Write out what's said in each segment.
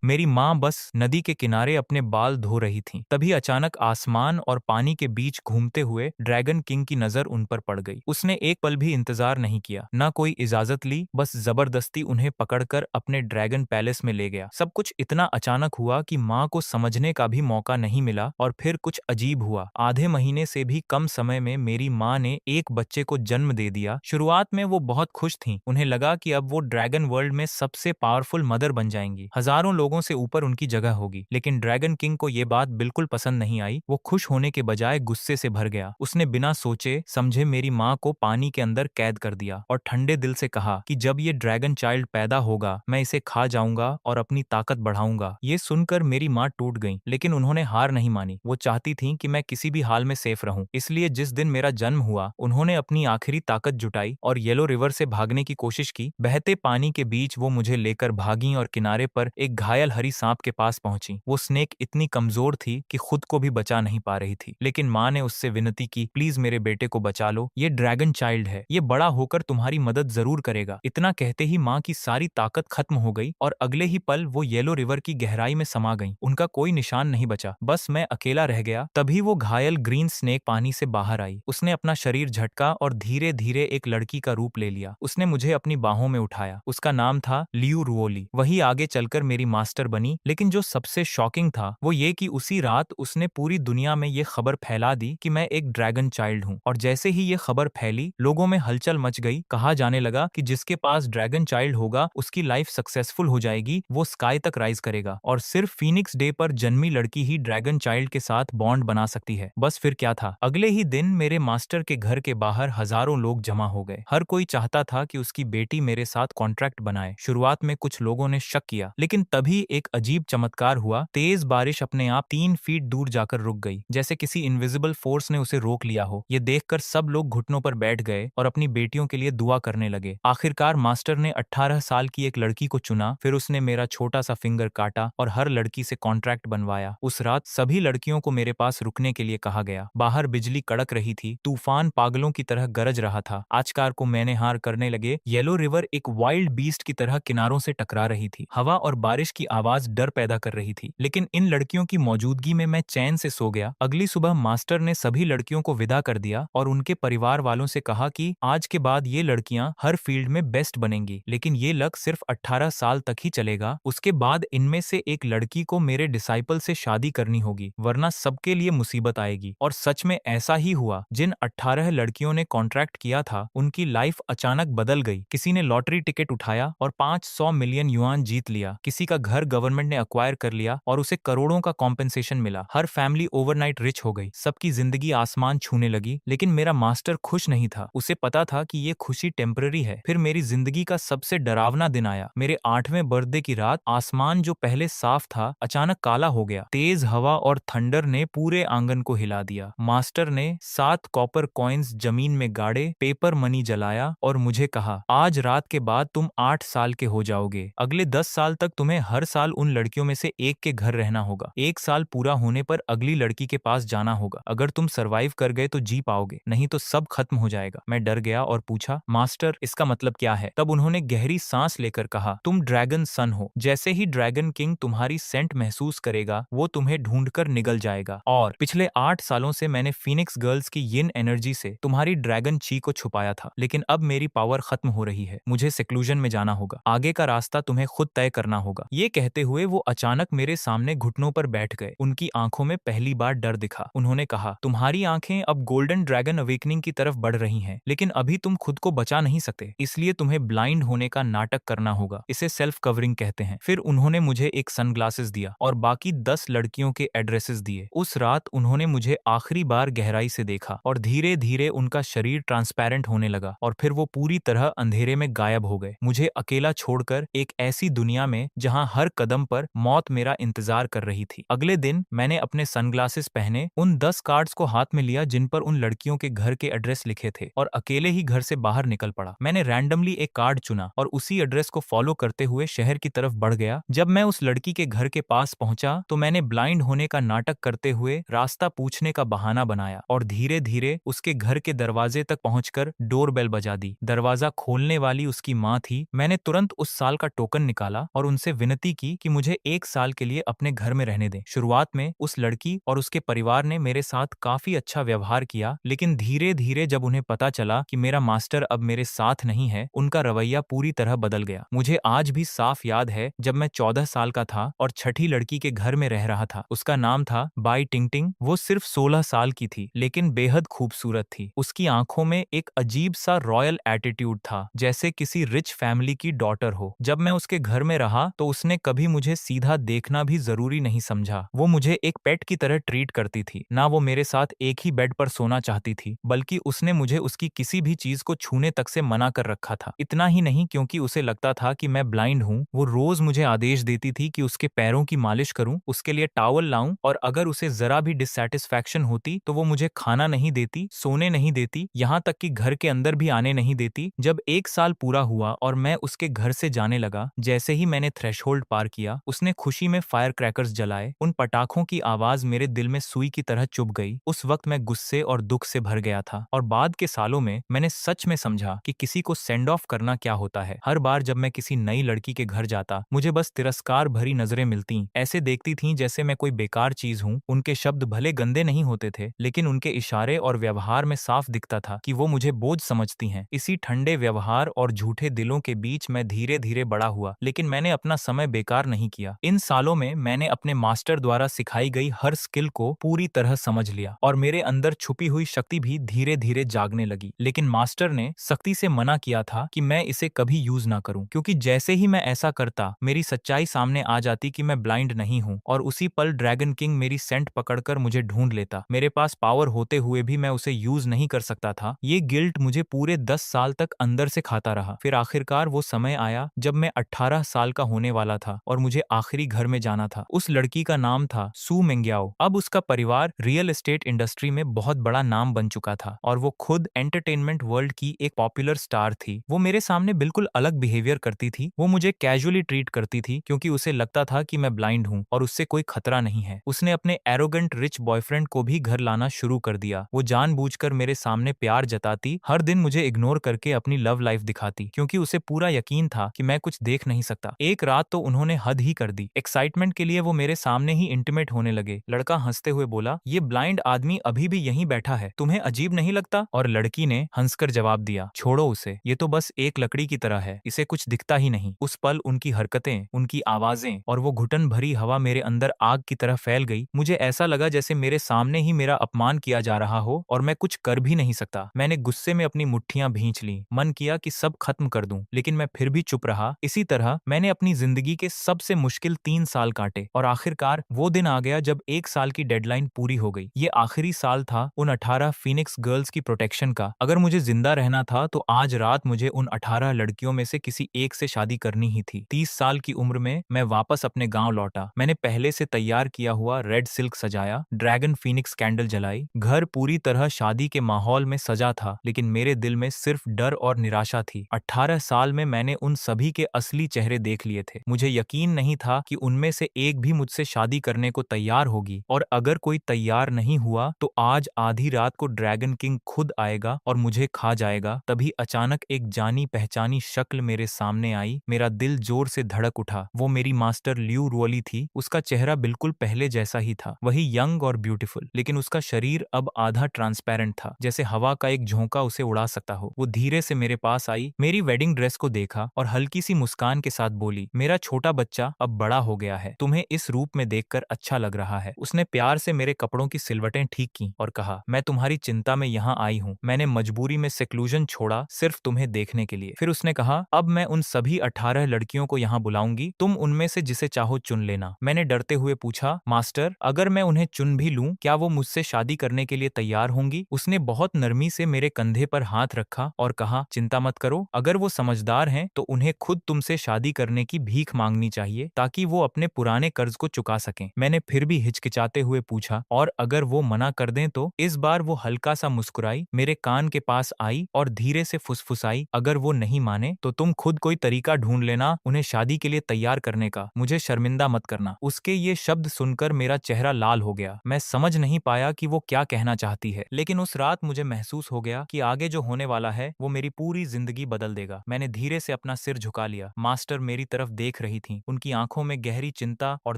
मेरी माँ बस नदी के किनारे अपने बाल धो रही थीं। तभी अचानक आसमान और पानी के बीच घूमते हुए ड्रैगन किंग की नजर उन पर पड़ गई। उसने एक पल भी इंतजार नहीं किया, न कोई इजाजत ली, बस जबरदस्ती उन्हें पकड़कर अपने ड्रैगन पैलेस में ले गया। सब कुछ इतना अचानक हुआ कि माँ को समझने का भी मौका नहीं मिला और फिर कुछ अजीब हुआ। आधे महीने से भी कम समय में मेरी माँ ने एक बच्चे को जन्म दे दिया। शुरुआत में वो बहुत खुश थीं। उन्हें लगा कि अब वो ड्रैगन वर्ल्ड में सबसे पावरफुल मदर बन जाएंगी, हजारों लोगों से ऊपर उनकी जगह होगी। लेकिन ड्रैगन किंग को ये बात बिल्कुल पसंद नहीं आई। वो खुश होने के बजाय गुस्से से भर गया। उसने बिना सोचे समझे मेरी माँ को पानी के अंदर कैद कर दिया और ठंडे दिल से कहा कि जब ये ड्रैगन चाइल्ड पैदा होगा मैं इसे खा जाऊंगा और अपनी ताकत बढ़ाऊंगा। ये सुनकर मेरी माँ टूट गई, लेकिन उन्होंने हार नहीं मानी। वो चाहती थीं कि मैं किसी भी हाल में सेफ रहूं। इसलिए जिस दिन मेरा जन्म हुआ उन्होंने अपनी आखिरी ताकत जुटाई और येलो रिवर से भागने की कोशिश की। बहते पानी के बीच वो मुझे लेकर भागी और किनारे पर एक घायल हरी सांप के पास पहुंची। वो स्नेक इतनी कमजोर थी कि खुद को भी बचा नहीं पा रही थी, लेकिन माँ ने उससे विनती की, प्लीज मेरे बेटे को बचा लो, ये ड्रैगन चाइल्ड है, ये बड़ा होकर तुम्हारी मदद जरूर करेगा। इतना कहते ही माँ की सारी ताकत खत्म हो गई और अगले ही पल वो येलो रिवर की गहराई में समा गई। उनका कोई निशान नहीं बचा, बस मैं अकेला रह गया। तभी वो घायल ग्रीन स्नेक पानी से बाहर आई। उसने अपना शरीर झटका और धीरे धीरे एक लड़की का रूप ले लिया। उसने मुझे अपनी बाहों में उठाया। उसका नाम था लियू रुओली। वही आगे चलकर मेरी मास्टर बनी। लेकिन जो सबसे शॉकिंग था वो ये कि उसी रात उसने पूरी दुनिया में ये खबर फैला दी कि मैं एक ड्रैगन चाइल्ड हूँ। और जैसे ही ये खबर फैली लोगों में हलचल मच गई। कहा जाने लगा कि जिसके पास ड्रैगन चाइल्ड होगा उसकी लाइफ सक्सेसफुल हो जाएगी, वो स्काई तक राइज करेगा और सिर्फ फीनिक्स डे पर जन्मी लड़की ही ड्रैगन चाइल्ड के साथ बॉन्ड बना सकती है। बस फिर क्या था, अगले ही दिन मेरे मास्टर के घर के बाहर हजारों लोग जमा हो गए। हर कोई चाहता था कि उसकी बेटी मेरे साथ कॉन्ट्रैक्ट बनाए। शुरुआत में कुछ लोगों ने शक किया, लेकिन तभी एक अजीब चमत्कार हुआ। तेज बारिश अपने आप 3 फीट दूर जाकर रुक गई, जैसे किसी इनविजिबल फोर्स ने उसे रोक लिया हो। ये देखकर सब लोग घुटनों पर बैठ गए और अपनी बेटियों के लिए दुआ करने लगे। आखिरकार मास्टर ने 18 साल की एक लड़की को चुना। फिर उसने मेरा छोटा सा फिंगर काटा और हर लड़की से कॉन्ट्रैक्ट बनवाया। उस रात सभी लड़कियों को मेरे पास रुकने के लिए कहा गया। बाहर बिजली कड़क रही थी, तूफान पागलों की तरह गरज रहा था। आजकार को मैंने हार करने लगे। येलो रिवर एक वाइल्ड बीस्ट की तरह किनारों से टकरा रही थी। हवा और बारिश की आवाज डर पैदा कर रही थी, लेकिन इन लड़कियों की मौजूदगी में मैं चैन से सो गया। अगली सुबह मास्टर ने सभी लड़कियों को विदा कर दिया और उनके परिवार वालों से कहा कि आज के बाद ये लड़कियां हर फील्ड में बेस्ट बनेंगी, लेकिन ये लक सिर्फ 18 साल तक ही चलेगा। उसके बाद इनमें से एक लड़की को मेरे डिसाइपल से शादी करनी होगी, वरना सबके लिए मुसीबत आएगी। और सच में ऐसा ही हुआ। जिन 18 लड़कियों ने कॉन्ट्रैक्ट किया था उनकी लाइफ अचानक बदल गई। किसी ने लॉटरी टिकट उठाया और 500 मिलियन युआन जीत लिया। किसी का घर गवर्नमेंट ने अक्वायर कर लिया और उसे करोड़ों का कॉम्पेंसेशन मिला। हर फैमिली ओवरनाइट रिच हो गई। सबकी जिंदगी आसमान छूने लगी। लेकिन मेरा मास्टर खुश नहीं था। उसे पता था कि ये खुशी टेम्पररी है। फिर मेरी जिंदगी का सबसे डरावना दिन आया। मेरे 8वें बर्थडे की रात आसमान जो पहले साफ था अचानक काला हो गया। तेज हवा और थंडर ने पूरे आंगन को हिला दिया। मास्टर ने 7 कॉपर कॉइन्स जमीन में गाड़े, पेपर मनी जलाया और मुझे कहा, आज रात के बाद तुम 8 साल के हो जाओगे। अगले 10 साल तक तुम्हें हर साल उन लड़कियों में से एक के घर रहना होगा। 1 साल पूरा होने पर अगली लड़की के पास जाना होगा। अगर तुम सरवाइव कर गए तो जी पाओगे, नहीं तो सब खत्म हो जाएगा। मैं डर गया और पूछा, मास्टर इसका मतलब क्या है? तब उन्होंने गहरी सांस लेकर कहा, तुम ड्रैगन सन हो। जैसे ही ड्रैगन किंग तुम्हारी सेंट महसूस करेगा वो तुम्हें ढूंढकर निगल जाएगा। और पिछले 8 सालों से मैंने फीनिक्स गर्ल्स की यिन एनर्जी से तुम्हारी ड्रैगन ची को छुपाया था, लेकिन अब मेरी पावर खत्म हो रही है। मुझे सेक्लूजन में जाना होगा। आगे का रास्ता तुम्हें खुद तय करना होगा। ये कहते हुए वो अचानक मेरे सामने घुटनों पर बैठ गए। उनकी आंखों में पहली बार डर दिखा। उन्होंने कहा, तुम्हारी आंखें अब गोल्डन ड्रैगन अवेकनिंग की तरफ बढ़ रही हैं, लेकिन अभी तुम खुद को बचा नहीं सकते, इसलिए तुम्हें ब्लाइंड होने का नाटक करना होगा। इसे सेल्फ कवरिंग कहते हैं। फिर उन्होंने मुझे एक सनग्लासेस दिया और बाकी 10 लड़कियों के एड्रेसेस दिए। उस रात उन्होंने मुझे आखिरी बार गहराई से देखा और धीरे धीरे उनका शरीर ट्रांसपेरेंट होने लगा और फिर वो पूरी तरह अंधेरे में गायब हो गए, मुझे अकेला छोड़कर एक ऐसी दुनिया में जहां हर कदम पर मौत मेरा इंतजार कर रही थी। अगले दिन मैंने अपने सनग्लासेस पहने, उन 10 कार्ड्स को हाथ में लिया जिन पर उन लड़कियों के घर के एड्रेस लिखे थे और अकेले ही घर से बाहर निकल पड़ा। मैंने रैंडमली एक कार्ड चुना और उसी एड्रेस को फॉलो करते हुए शहर की तरफ बढ़ गया। जब मैं उस लड़की के घर के पास पहुंचा तो मैंने ब्लाइंड होने का नाटक करते हुए रास्ता पूछने का बहाना बनाया और धीरे धीरे उसके घर के दरवाजे तक पहुंचकर डोरबेल बजा दी। दरवाजा खोलने वाली उसकी माँ थी। मैंने तुरंत उस साल का टोकन निकाला और उनसे विनती विनती की कि मुझे 1 साल के लिए अपने घर में रहने दें। शुरुआत में उस लड़की और उसके परिवार ने मेरे साथ काफी अच्छा व्यवहार किया, लेकिन धीरे धीरे जब उन्हें पता चला कि मेरा मास्टर अब मेरे साथ नहीं है, उनका रवैया पूरी तरह बदल गया। मुझे आज भी साफ याद है जब मैं 14 साल का था और छठी लड़की के घर में रह रहा था। उसका नाम था बाई टिंगटिंग। वो सिर्फ 16 साल की थी, लेकिन बेहद खूबसूरत थी। उसकी आंखों में एक अजीब सा रॉयल एटीट्यूड था, जैसे किसी रिच फैमिली की डॉटर हो। जब मैं उसके घर में रहा तो उसने कभी मुझे सीधा देखना भी जरूरी नहीं समझा। वो मुझे एक पेट की तरह ट्रीट करती थी। ना वो मेरे साथ एक ही बेड पर सोना चाहती थी, बल्कि उसने मुझे उसकी किसी भी चीज को छूने तक से मना कर रखा था। इतना ही नहीं, क्योंकि उसे लगता था कि मैं ब्लाइंड हूँ, वो रोज मुझे आदेश देती थी कि उसके पैरों की मालिश करूं, उसके लिए टॉवल लाऊं, और अगर उसे जरा भी डिससैटिस्फैक्शन होती तो वो मुझे खाना नहीं देती, सोने नहीं देती, यहाँ तक कि घर के अंदर भी आने नहीं देती। जब 1 साल पूरा हुआ और मैं उसके घर से जाने लगा, जैसे ही मैंने थ्रेशोल्ड पार किया, उसने खुशी में फायर क्रैकर्स जलाए। उन पटाखों की आवाज मेरे दिल में सुई की तरह चुभ गई। उस वक्त मैं गुस्से और दुख से भर गया था, और बाद के सालों में मैंने सच में समझा कि किसी को सेंड ऑफ करना क्या होता है। हर बार जब मैं किसी नई लड़की के घर जाता, मुझे बस तिरस्कार भरी नजरें मिलती। ऐसे देखती थीं जैसे मैं कोई बेकार चीज हूँ। उनके शब्द भले गंदे नहीं होते थे, लेकिन उनके इशारे और व्यवहार में साफ दिखता था कि वो मुझे बोझ समझती हैं। इसी ठंडे व्यवहार और झूठे दिलों के बीच मैं धीरे धीरे बड़ा हुआ, लेकिन मैंने अपना समय बेकार नहीं किया। इन सालों में मैंने अपने मास्टर द्वारा सिखाई गई हर स्किल को पूरी तरह समझ लिया, और मेरे अंदर छुपी हुई शक्ति भी धीरे धीरे जागने लगी। लेकिन मास्टर ने सख्ती से मना किया था कि मैं इसे कभी यूज ना करूं, क्योंकि जैसे ही मैं ऐसा करता, मेरी सच्चाई सामने आ जाती कि मैं ब्लाइंड नहीं हूं, और उसी पल ड्रैगन किंग मेरी सेंट पकड़कर मुझे ढूंढ लेता। मेरे पास पावर होते हुए भी मैं उसे यूज नहीं कर सकता था। ये गिल्ट मुझे पूरे 10 साल तक अंदर से खाता रहा। फिर आखिरकार वो समय आया जब मैं 18 साल का होने वाला था और मुझे आखिरी घर में जाना था। उस लड़की का नाम था सू मेंग्याओ। अब उसका परिवार रियल एस्टेट इंडस्ट्री में बहुत बड़ा नाम बन चुका था, और वो खुद एंटरटेनमेंट वर्ल्ड की एक पॉपुलर स्टार थी। वो मेरे सामने बिल्कुल अलग बिहेवियर करती थी। वो मुझे कैजुअली ट्रीट करती थी, क्योंकि उसे लगता था कि मैं ब्लाइंड हूँ और उससे कोई खतरा नहीं है। उसने अपने एरोगेंट रिच बॉयफ्रेंड को भी घर लाना शुरू कर दिया। वो जानबूझकर मेरे सामने प्यार जताती, हर दिन मुझे इग्नोर करके अपनी लव लाइफ दिखाती, क्योंकि उसे पूरा यकीन था कि मैं कुछ देख नहीं सकता। एक रात तो उन्होंने हद ही कर दी। एक्साइटमेंट के लिए वो मेरे सामने ही इंटीमेट होने लगे। लड़का हंसते हुए बोला, ये ब्लाइंड आदमी अभी भी यहीं बैठा है, तुम्हें अजीब नहीं लगता? और लड़की ने हंसकर जवाब दिया, छोड़ो उसे, ये तो बस एक लकड़ी की तरह है, इसे कुछ दिखता ही नहीं। उस पल उनकी हरकतें, उनकी आवाजें और वो घुटन भरी हवा मेरे अंदर आग की तरह फैल गई। मुझे ऐसा लगा जैसे मेरे सामने ही मेरा अपमान किया जा रहा हो और मैं कुछ कर भी नहीं सकता। मैंने गुस्से में अपनी मुट्ठियां भींच ली। मन किया कि सब खत्म कर दूं, लेकिन मैं फिर भी चुप रहा। इसी तरह मैंने अपनी जिंदगी के सबसे मुश्किल 3 साल काटे, और आखिरकार वो दिन आ गया जब 1 साल की डेडलाइन पूरी हो गई। ये आखिरी साल था उन 18 फीनिक्स गर्ल्स की प्रोटेक्शन का। अगर मुझे जिंदा रहना था तो आज रात मुझे उन 18 लड़कियों में से किसी एक से शादी करनी ही थी। 30 साल की उम्र में मैं वापस अपने गांव लौटा। मैंने पहले से तैयार किया हुआ रेड सिल्क सजाया, ड्रैगन फीनिक्स कैंडल जलाई। घर पूरी तरह शादी के माहौल में सजा था, लेकिन मेरे दिल में सिर्फ डर और निराशा थी। 18 साल में मैंने उन सभी के असली चेहरे देख लिए थे। मुझे यकीन नहीं था कि उनमें से एक भी मुझसे शादी करने को तैयार होगी, और अगर कोई तैयार नहीं हुआ तो आज आधी रात को ड्रैगन किंग खुद आएगा और मुझे खा जाएगा। तभी अचानक एक जानी पहचानी शक्ल मेरे सामने आई। मेरा दिल जोर से धड़क उठा। वो मेरी मास्टर ल्यू रुओली थी। उसका चेहरा बिल्कुल पहले जैसा ही था, वही यंग और ब्यूटीफुल, लेकिन उसका शरीर अब आधा ट्रांसपेरेंट था, जैसे हवा का एक झोंका उसे उड़ा सकता हो। वो धीरे से मेरे पास आई, मेरी वेडिंग ड्रेस को देखा और हल्की सी मुस्कान के साथ बोली, मेरा छोटा बच्चा अब बड़ा हो गया है, तुम्हें इस रूप में देखकर अच्छा लग रहा है। उसने प्यार से मेरे कपड़ों की सिलवटें ठीक की और कहा, मैं तुम्हारी चिंता में यहाँ आई हूँ। मैंने मजबूरी में सेक्लूजन छोड़ा सिर्फ तुम्हें देखने के लिए। फिर उसने कहा, अब मैं उन सभी 18 लड़कियों को यहाँ बुलाऊंगी, तुम उनमें से जिसे चाहो चुन लेना। मैंने डरते हुए पूछा, मास्टर, अगर मैं उन्हें चुन भी लूं, क्या वो मुझसे शादी करने के लिए तैयार होंगी? उसने बहुत नरमी से मेरे कंधे पर हाथ रखा और कहा, चिंता मत करो, अगर वो समझदार हैं तो उन्हें खुद तुमसे शादी करने की भीख मांगनी चाहिए, ताकि वो अपने पुराने कर्ज को चुका सकें। मैंने फिर भी हिचकिचाते हुए पूछा, और अगर वो मना कर दें तो? इस बार वो हल्का सा मुस्कुराई, मेरे कान के पास आई और धीरे से फुसफुसाई, अगर वो नहीं माने तो तुम खुद कोई तरीका ढूंढ लेना उन्हें शादी के लिए तैयार करने का, मुझे शर्मिंदा मत करना। उसके ये शब्द सुनकर मेरा चेहरा लाल हो गया। मैं समझ नहीं पाया कि वो क्या कहना चाहती है, लेकिन उस रात मुझे महसूस हो गया कि आगे जो होने वाला है वो मेरी पूरी जिंदगी बदल देगा। मैंने धीरे से अपना सिर झुका लिया। मास्टर मेरी तरफ देख रही रही थीं। उनकी आंखों में गहरी चिंता और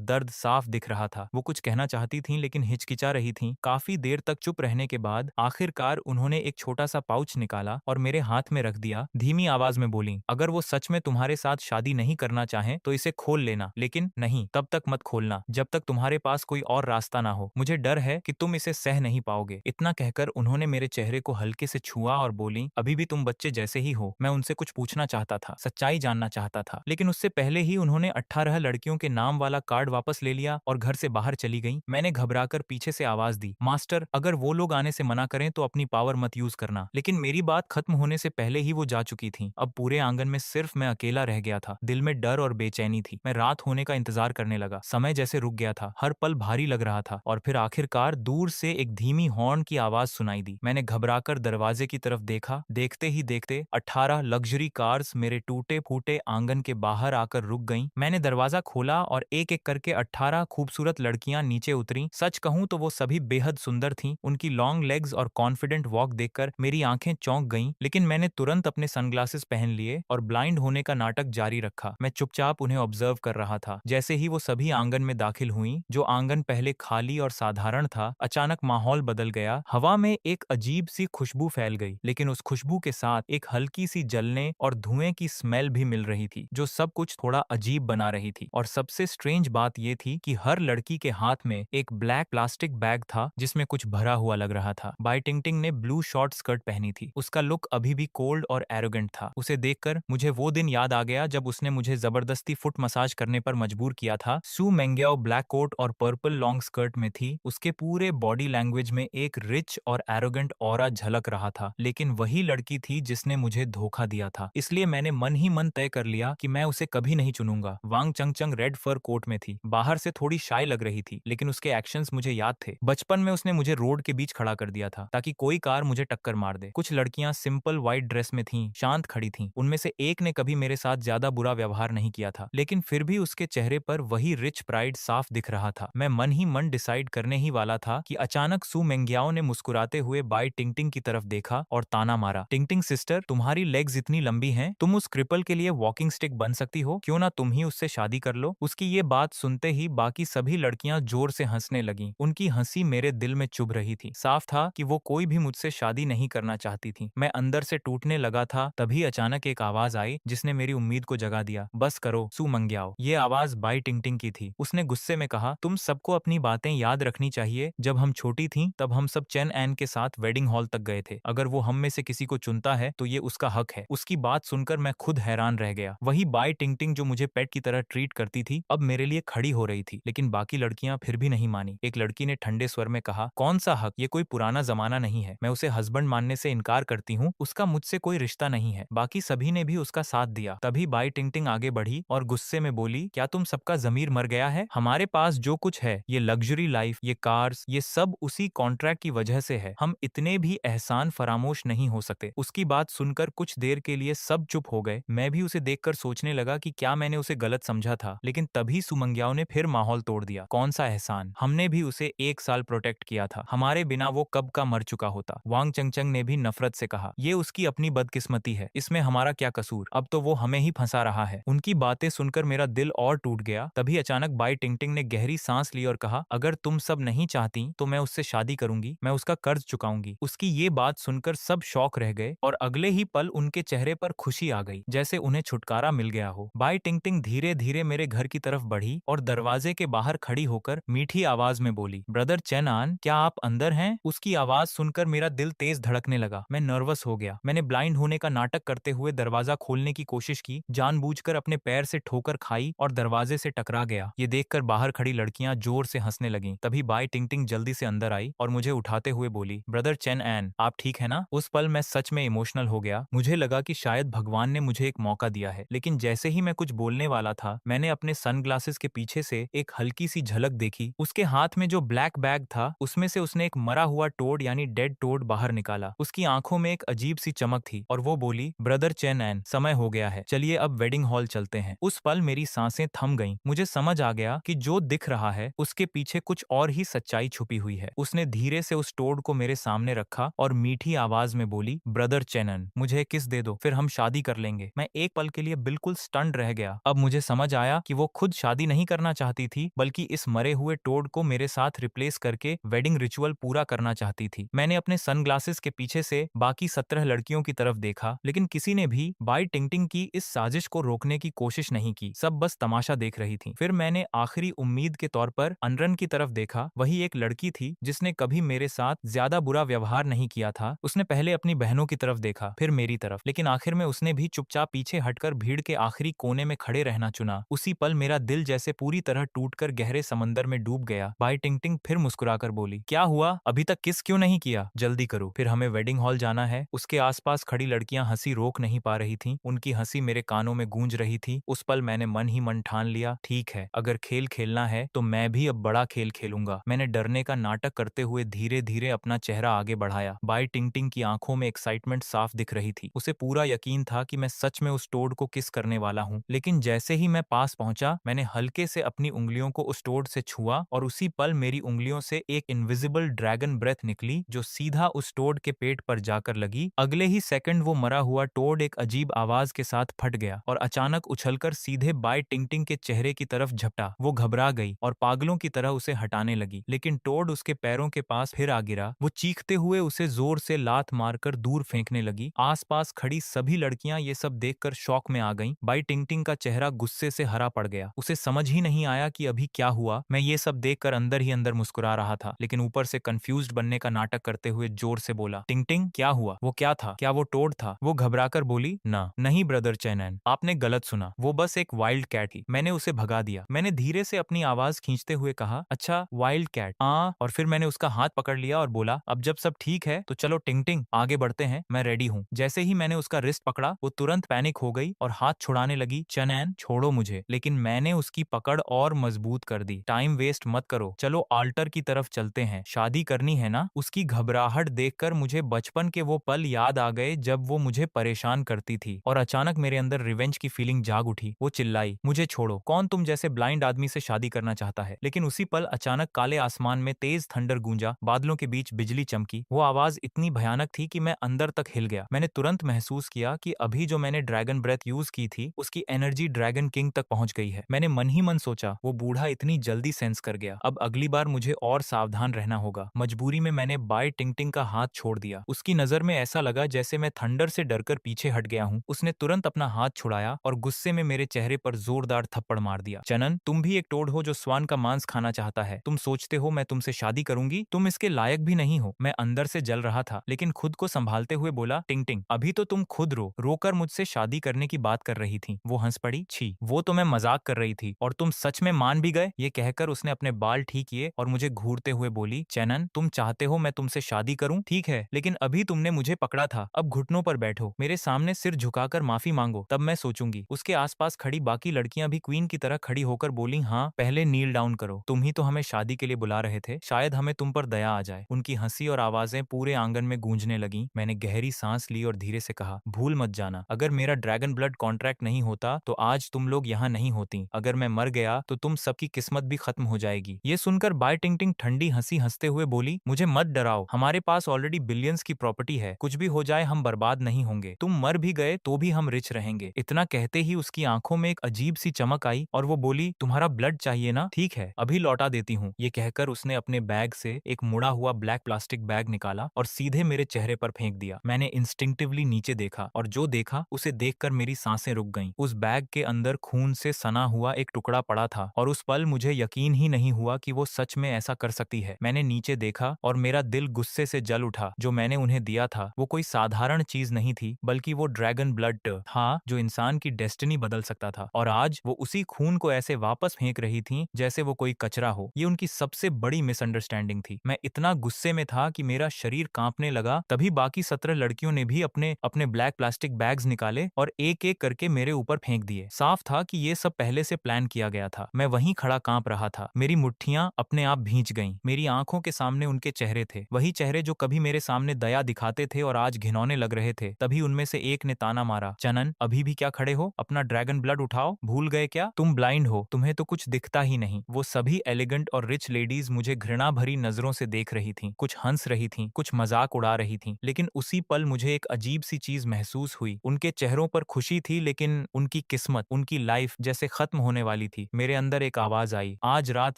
दर्द साफ दिख रहा था। वो कुछ कहना चाहती थीं लेकिन हिचकिचा रही थीं। काफी देर तक चुप रहने के बाद आखिरकार उन्होंने एक छोटा सा पाउच निकाला और मेरे हाथ में रख दिया। धीमी आवाज में बोली, अगर वो सच में तुम्हारे साथ शादी नहीं करना चाहें तो इसे खोल लेना, लेकिन नहीं, तब तक मत खोलना जब तक तुम्हारे पास कोई और रास्ता ना हो। मुझे डर है कि तुम इसे सह नहीं पाओगे। इतना कहकर उन्होंने मेरे चेहरे को हल्के से छुआ और बोली, अभी भी तुम बच्चे जैसे ही हो। मैं उनसे कुछ पूछना चाहता था, सच्चाई जानना चाहता था, लेकिन उससे पहले ही उन्होंने 18 लड़कियों के नाम वाला कार्ड वापस ले लिया और घर से बाहर चली गई। मैंने घबराकर पीछे से आवाज दी, मास्टर, अगर वो लोग आने से मना करें तो अपनी पावर मत यूज करना। लेकिन मेरी बात खत्म होने से पहले ही वो जा चुकी थी। अब पूरे आंगन में सिर्फ मैं अकेला रह गया था। दिल में डर और बेचैनी थी। मैं रात होने का इंतजार करने लगा। समय जैसे रुक गया था, हर पल भारी लग रहा था और फिर आखिरकार दूर से एक धीमी हॉर्न की आवाज सुनाई दी। मैंने घबराकर दरवाजे की तरफ देखा। देखते ही देखते 18 लग्जरी कार्स मेरे टूटे फूटे आंगन के बाहर आकर रुक गईं। मैंने दरवाजा खोला और एक एक करके 18 खूबसूरत लड़कियां नीचे उतरी। सच कहूं तो वो सभी बेहद सुंदर थीं। उनकी लॉन्ग लेग्स और कॉन्फिडेंट वॉक देखकर मेरी आंखें चौंक गईं, लेकिन मैंने तुरंत अपने सनग्लासेस पहन लिए और ब्लाइंड होने का नाटक जारी रखा। मैं चुपचाप उन्हें ऑब्जर्व कर रहा था। जैसे ही वो सभी आंगन में दाखिल हुईं, जो आंगन पहले खाली और साधारण था, अचानक माहौल बदल गया। हवा में एक अजीब सी खुशबू फैल गई, लेकिन उस खुशबू के साथ एक हल्की सी जलने और धुएं की स्मेल भी मिल रही थी, जो सब कुछ थोड़ा अजीब बना रही थी। और सबसे स्ट्रेंज बात ये थी कि हर लड़की के हाथ में एक ब्लैक प्लास्टिक बैग था जिसमें कुछ भरा हुआ लग रहा था। बाई टिंगटिंग ने ब्लू शॉर्ट स्कर्ट पहनी थी। उसका लुक अभी भी कोल्ड और एरोगेंट था। उसे देखकर मुझे वो दिन याद आ गया जब उसने मुझे जबरदस्ती फुट मसाज करने पर मजबूर किया था। सू मेंग्याओ ब्लैक कोट और पर्पल लॉन्ग स्कर्ट में थी। उसके पूरे बॉडी लैंग्वेज में एक रिच और एरोगेंट ऑरा झलक रहा था। लेकिन वही लड़की थी जिसने मुझे धोखा दिया था। इसलिए मैंने मन ही मन तय कर लिया कि मैं उसे कभी नहीं चुनूंगा। वांग चंगचंग रेड फर कोट में थी। बाहर से थोड़ी शाय लग रही थी, लेकिन उसके एक्शंस मुझे याद थे। बचपन में उसने मुझे रोड के बीच खड़ा कर दिया था ताकि कोई कार मुझे टक्कर मार दे। कुछ लड़कियां सिंपल व्हाइट ड्रेस में थीं, शांत खड़ी थीं। उनमें से एक ने कभी मेरे साथ ज्यादा बुरा व्यवहार नहीं किया था, लेकिन फिर भी उसके चेहरे पर वही रिच प्राइड साफ दिख रहा था। मैं मन ही मन डिसाइड करने ही वाला था कि अचानक सू मेंग्याओ ने मुस्कुराते हुए बाई टिंगटिंग की तरफ देखा और ताना मारा, टिंगटिंग सिस्टर, तुम्हारी लेग्स इतनी लंबी हैं, तुम उस क्रिपल के लिए वॉकिंग स्टिक बन सकती हो। क्यों ना तुम ही उससे शादी कर लो। उसकी ये बात सुनते ही बाकी सभी लड़कियां जोर से हंसने लगीं। उनकी हंसी मेरे दिल में चुभ रही थी। साफ था कि वो कोई भी मुझसे शादी नहीं करना चाहती थी। मैं अंदर से टूटने लगा था। तभी अचानक एक आवाज आई जिसने मेरी उम्मीद को जगा दिया, बस करो सू मेंग्याओ। ये आवाज बाई टिंगटिंग की थी। उसने गुस्से में कहा, तुम सबको अपनी बातें याद रखनी चाहिए। जब हम छोटी थीं तब हम सब चेन एन के साथ वेडिंग हॉल तक गए थे। अगर वो हम में से किसी को चुनता है तो ये उसका हक है। उसकी बात सुनकर मैं खुद हैरान रह गया। वही बाई टिंगटिंग जो मुझे पेट की तरह ट्रीट करती थी, अब मेरे लिए खड़ी हो रही थी। लेकिन बाकी लड़कियां फिर भी नहीं मानी। एक लड़की ने ठंडे स्वर में कहा, कौन सा हक, ये कोई पुराना जमाना नहीं है। मैं उसे हस्बैंड मानने से इनकार करती हूँ। उसका मुझसे कोई रिश्ता नहीं है। बाकी सभी ने भी उसका साथ दिया। तभी बाई टिंगटिंग आगे बढ़ी और गुस्से में बोली, क्या तुम सबका जमीर मर गया है? हमारे पास जो कुछ है, ये लग्जरी लाइफ, ये कार्स, ये सब उसी कॉन्ट्रैक्ट की वजह से है। हम इतने भी एहसान फरामोश नहीं हो सकते। उसकी बात सुनकर कुछ देर के लिए सब चुप हो गए। मैं भी उसे देखकर सोचने लगा कि क्या मैंने उसे गलत समझा था। लेकिन तभी सुमंग्याओं ने फिर माहौल तोड़ दिया। कौन सा एहसान? हमने भी उसे 1 साल प्रोटेक्ट किया था। हमारे बिना वो कब का मर चुका होता। वांग चंगचंग ने भी नफरत से कहा, ये उसकी अपनी बदकिस्मती है, इसमें हमारा क्या कसूर? अब तो वो हमें ही फंसा रहा है। उनकी बातें सुनकर मेरा दिल और टूट गया। तभी अचानक बाई टिंगटिंग ने गहरी सांस ली और कहा, अगर तुम सब नहीं चाहती तो मैं उससे शादी करूंगी। मैं उसका कर्ज चुकाऊंगी। उसकी ये बात सुनकर सब शौक रह गए और अगले ही पल उनके चेहरे पर खुशी आ गई, जैसे उन्हें छुटकारा मिल गया हो। बाई टिंगटिंग धीरे धीरे मेरे घर की तरफ बढ़ी और दरवाजे के बाहर खड़ी होकर मीठी आवाज में बोली, ब्रदर चेन आन, क्या आप अंदर हैं? उसकी आवाज सुनकर मेरा दिल तेज धड़कने लगा। मैं नर्वस हो गया। मैंने ब्लाइंड होने का नाटक करते हुए दरवाजा खोलने की कोशिश की, जानबूझकर अपने पैर से ठोकर खाई और दरवाजे से टकरा गया। ये देखकर बाहर खड़ी लड़कियां जोर से हंसने लगीं। तभी बाई टिंगटिंग जल्दी से अंदर आई और मुझे उठाते हुए बोली, ब्रदर चेन एन, आप ठीक है ना? उस पल मैं सच में इमोशनल हो गया। मुझे लगा कि शायद भगवान ने मुझे एक मौका दिया है। लेकिन जैसे ही मैं कुछ बोलने वाला था, मैंने अपने सनग्लासेस के पीछे से एक हल्की सी झलक देखी। उसके हाथ में जो ब्लैक बैग था, उसमें से उसने एक मरा हुआ टोड यानी डेड टोड बाहर निकाला। उसकी आंखों में एक अजीब सी चमक थी और वो बोली, ब्रदर चेन एन, समय हो गया है, चलिए अब वेडिंग हॉल चलते हैं। उस पल मेरी सांसें थम गईं। मुझे समझ आ गया कि जो दिख रहा है उसके पीछे कुछ और ही सच्चाई छुपी हुई है। उसने धीरे से उस टोड को मेरे सामने रखा और मीठी आवाज में बोली, ब्रदर चेनन, मुझे किस दे दो, फिर हम शादी कर लेंगे। मैं एक पल के लिए बिल्कुल स्टन्ड रह गया। अब मुझे समझ आया कि वो खुद शादी नहीं करना चाहती थी, बल्कि इस मरे हुए टोड को मेरे साथ रिप्लेस करके वेडिंग रिचुअल पूरा करना चाहती थी। मैंने अपने सनग्लासेस के पीछे से बाकी 17 लड़कियों की तरफ देखा, लेकिन किसी ने भी बाई टिंगटिंग की इस साजिश को रोकने की कोशिश नहीं की। सब बस तमाशा देख रही थी। फिर मैंने आखिरी उम्मीद के तौर पर अनरन की तरफ देखा। वही एक लड़की थी जिसने कभी मेरे साथ ज्यादा बुरा व्यवहार नहीं किया था। उसने पहले अपनी बहनों की तरफ देखा, फिर मेरी तरफ, लेकिन आखिर में उसने भी चुपचाप पीछे हटकर भीड़ के आखिरी कोने में खड़े रहना चुना। उसी पल मेरा दिल जैसे पूरी तरह टूटकर गहरे समंदर में डूब गया। बाई टिंगटिंग फिर मुस्कुराकर बोली, क्या हुआ? अभी तक किस क्यों नहीं किया? जल्दी करो, फिर हमें वेडिंग हॉल जाना है। उसके आसपास खड़ी लड़कियां हंसी रोक नहीं पा रही थीं। उनकी हंसी मेरे कानों में गूंज रही थी। उस पल मैंने मन ही मन ठान लिया, ठीक है, अगर खेल खेलना है तो मैं भी अब बड़ा खेल खेलूंगा। मैंने डरने का नाटक करते हुए धीरे धीरे अपना चेहरा आगे बढ़ाया। बाई टिंगटिंग की आंखों में एक्साइटमेंट साफ दिख रही थी। उसे पूरा यकीन था कि मैं सच में उस टोड को किस करने वाला हूँ। लेकिन जैसे ही मैं पास पहुंचा, मैंने हल्के से अपनी उंगलियों को उस टोड से छुआ और उसी पल मेरी उंगलियों से एक इनविजिबल ड्रैगन ब्रेथ निकली जो सीधा उस टोड के पेट पर जाकर लगी। अगले ही सेकंड वो मरा हुआ टोड एक अजीब आवाज के साथ फट गया और अचानक उछलकर सीधे बाई टिंगटिंग के चेहरे की तरफ झपटा। वो घबरा गई और पागलों की तरह उसे हटाने लगी, लेकिन टोड उसके पैरों के पास फिर आ गिरा। वो चीखते हुए उसे जोर से लात मारकर दूर फेंकने लगी। आसपास खड़ी सभी लड़कियां ये सब देखकर शॉक में आ गईं। बाई टिंगटिंग का चेहरा गुस्से से हरा पड़ गया। उसे समझ ही नहीं आया कि अभी क्या हुआ। मैं ये सब देखकर अंदर ही अंदर मुस्कुरा रहा था, लेकिन ऊपर से कंफ्यूज्ड बनने का नाटक करते हुए जोर से बोला, टिंगटिंग क्या हुआ? वो क्या था? क्या वो टोड था? वो घबराकर बोली, ना नहीं ब्रदर चैनन, आपने गलत सुना, वो बस एक वाइल्ड कैट थी। मैंने उसे भगा दिया। मैंने धीरे से अपनी आवाज खींचते हुए कहा, अच्छा वाइल्ड कैट, हाँ। और फिर मैंने उसका हाथ पकड़ लिया और बोला, अब जब सब ठीक है तो चलो टिंगटिंग आगे बढ़ते हैं, मैं रेडी हूँ। जैसे ही मैंने उसका रिस्ट पकड़ा, वो तुरंत पैनिक हो गई और हाथ छुड़ाने लगी। चैनन छोड़ो मुझे, लेकिन मैंने उसकी पकड़ और मजबूत कर दी। टाइम वेस्ट मत करो, चलो आल्टर की तरफ चलते हैं, शादी करनी है ना? उसकी घबराहट देखकर मुझे बचपन के वो पल याद आ गए जब वो मुझे परेशान करती थी और अचानक मेरे अंदर रिवेंज की फीलिंग जाग उठी। वो चिल्लाई, मुझे छोड़ो, कौन तुम जैसे ब्लाइंड आदमी से शादी करना चाहता है? लेकिन उसी पल अचानक काले आसमान में तेज थंडर गूंजा, बादलों के बीच बिजली चमकी। वो आवाज इतनी भयानक थी कि मैं अंदर तक हिल गया। मैंने तुरंत महसूस किया कि अभी जो मैंने ड्रैगन ब्रेथ यूज की थी, उसकी एनर्जी ड्रैगन किंग तक पहुंच गई है। मैंने मन ही मन सोचा, वो बूढ़ा इतनी जल्दी सेंस कर गया, अब अगली बार मुझे और सावधान रहना होगा। मजबूरी में मैंने बाई टिंगटिंग का हाथ छोड़ दिया। उसकी नजर में ऐसा लगा जैसे मैं थंडर से डरकर पीछे हट गया हूँ। उसने तुरंत अपना हाथ छुड़ाया और गुस्से में मेरे चेहरे पर जोरदार थप्पड़ मार दिया। चनन, तुम भी एक टोड हो जो स्वान का मांस खाना चाहता है। तुम सोचते हो मैं तुमसे शादी करूंगी? तुम इसके लायक भी नहीं हो। मैं अंदर से जल रहा था, लेकिन खुद को संभालते हुए बोला, टिंगटिंग अभी तो तुम खुद रोकर मुझसे शादी करने की बात कर रही थी। वो हंस पड़ी, छी, वो तो मैं मजाक कर रही थी और तुम सच में मान भी गए। ये कहकर उसने अपने बाल ठीक किए और मुझे घूरते हुए बोली, चैनन तुम चाहते हो मैं तुमसे शादी करूं? ठीक है, लेकिन अभी तुमने मुझे पकड़ा था, अब घुटनों पर बैठो, मेरे सामने सिर झुकाकर माफी मांगो, तब मैं सोचूंगी। उसके आसपास खड़ी बाकी लड़कियां भी क्वीन की तरह खड़ी होकर बोली, हाँ पहले नील डाउन करो, तुम ही तो हमें शादी के लिए बुला रहे थे, शायद हमें तुम पर दया आ जाए। उनकी हंसी और आवाजें पूरे आंगन में गूंजने लगी। मैंने गहरी सांस ली और धीरे से कहा, भूल मत जाना, अगर मेरा ड्रैगन ब्लड कॉन्ट्रैक्ट नहीं होता तो आज तुम लोग यहाँ नहीं होती। अगर मैं मर गया तो तुम सबकी किस्मत भी खत्म हो जाएगी। ये सुनकर बाई टिंगटिंग ठंडी हंसी हंसते हुए बोली, मुझे मत डराओ, हमारे पास ऑलरेडी बिलियंस की प्रॉपर्टी है, कुछ भी हो जाए हम बर्बाद नहीं होंगे। तुम मर भी गए तो भी हम रिच रहेंगे। इतना कहते ही उसकी आंखों में एक अजीब सी चमक आई और वो बोली, तुम्हारा ब्लड चाहिए ना? ठीक है, अभी लौटा देती हूँ। ये कहकर उसने अपने बैग से एक मुड़ा हुआ ब्लैक प्लास्टिक बैग निकाला और सीधे मेरे चेहरे पर फेंक दिया। मैंने इंस्टिंक्टिवली नीचे देखा और जो देखा उसे देखकर मेरी सांसें रुक गईं। उस बैग के अंदर खून से सना हुआ एक टुकड़ा पड़ा था और उस पल मुझे यकीन ही नहीं हुआ कि वो सच में ऐसा कर सकती है। मैंने नीचे देखा और मेरा दिल गुस्से से जल उठा। जो मैंने उन्हें दिया था वो कोई साधारण चीज नहीं थी, बल्कि वो ड्रैगन ब्लड था जो इंसान की डेस्टिनी बदल सकता था। और आज वो उसी खून को ऐसे वापस फेंक रही थी जैसे वो कोई कचरा हो। ये उनकी सबसे बड़ी मिसअंडरस्टैंडिंग थी। मैं इतना गुस्से में था कि मेरा शरीर कांपने लगा। तभी बाकी 17 लड़कियों ने भी अपने अपने ब्लैक प्लास्टिक बैग्स निकाले और एक एक करके मेरे ऊपर फेंक दिए। साफ था कि ये सब पहले से प्लान किया गया था। मैं वहीं खड़ा कांप रहा था। मेरी मुट्ठियां अपने आप भींच गईं। मेरी आंखों के सामने उनके चेहरे थे, वही चेहरे जो कभी मेरे सामने दया दिखाते थे और आज घिनौने लग रहे थे। तभी उनमें से एक ने ताना मारा, चनन अभी भी क्या खड़े हो? अपना ड्रैगन ब्लड उठाओ, भूल गए क्या? तुम ब्लाइंड हो, तुम्हें तो कुछ दिखता ही नहीं। वो सभी एलिगेंट और रिच लेडीज मुझे घृणा भरी नजरों से देख रही थीं। कुछ हंस रही थीं, कुछ मजाक उड़ा रही थीं, लेकिन उसी पल मुझे एक अजीब सी चीज महसूस हुई। उनके चेहरों पर खुशी थी, लेकिन उनकी किस्मत मत। उनकी लाइफ जैसे खत्म होने वाली थी। मेरे अंदर एक आवाज आई, आज रात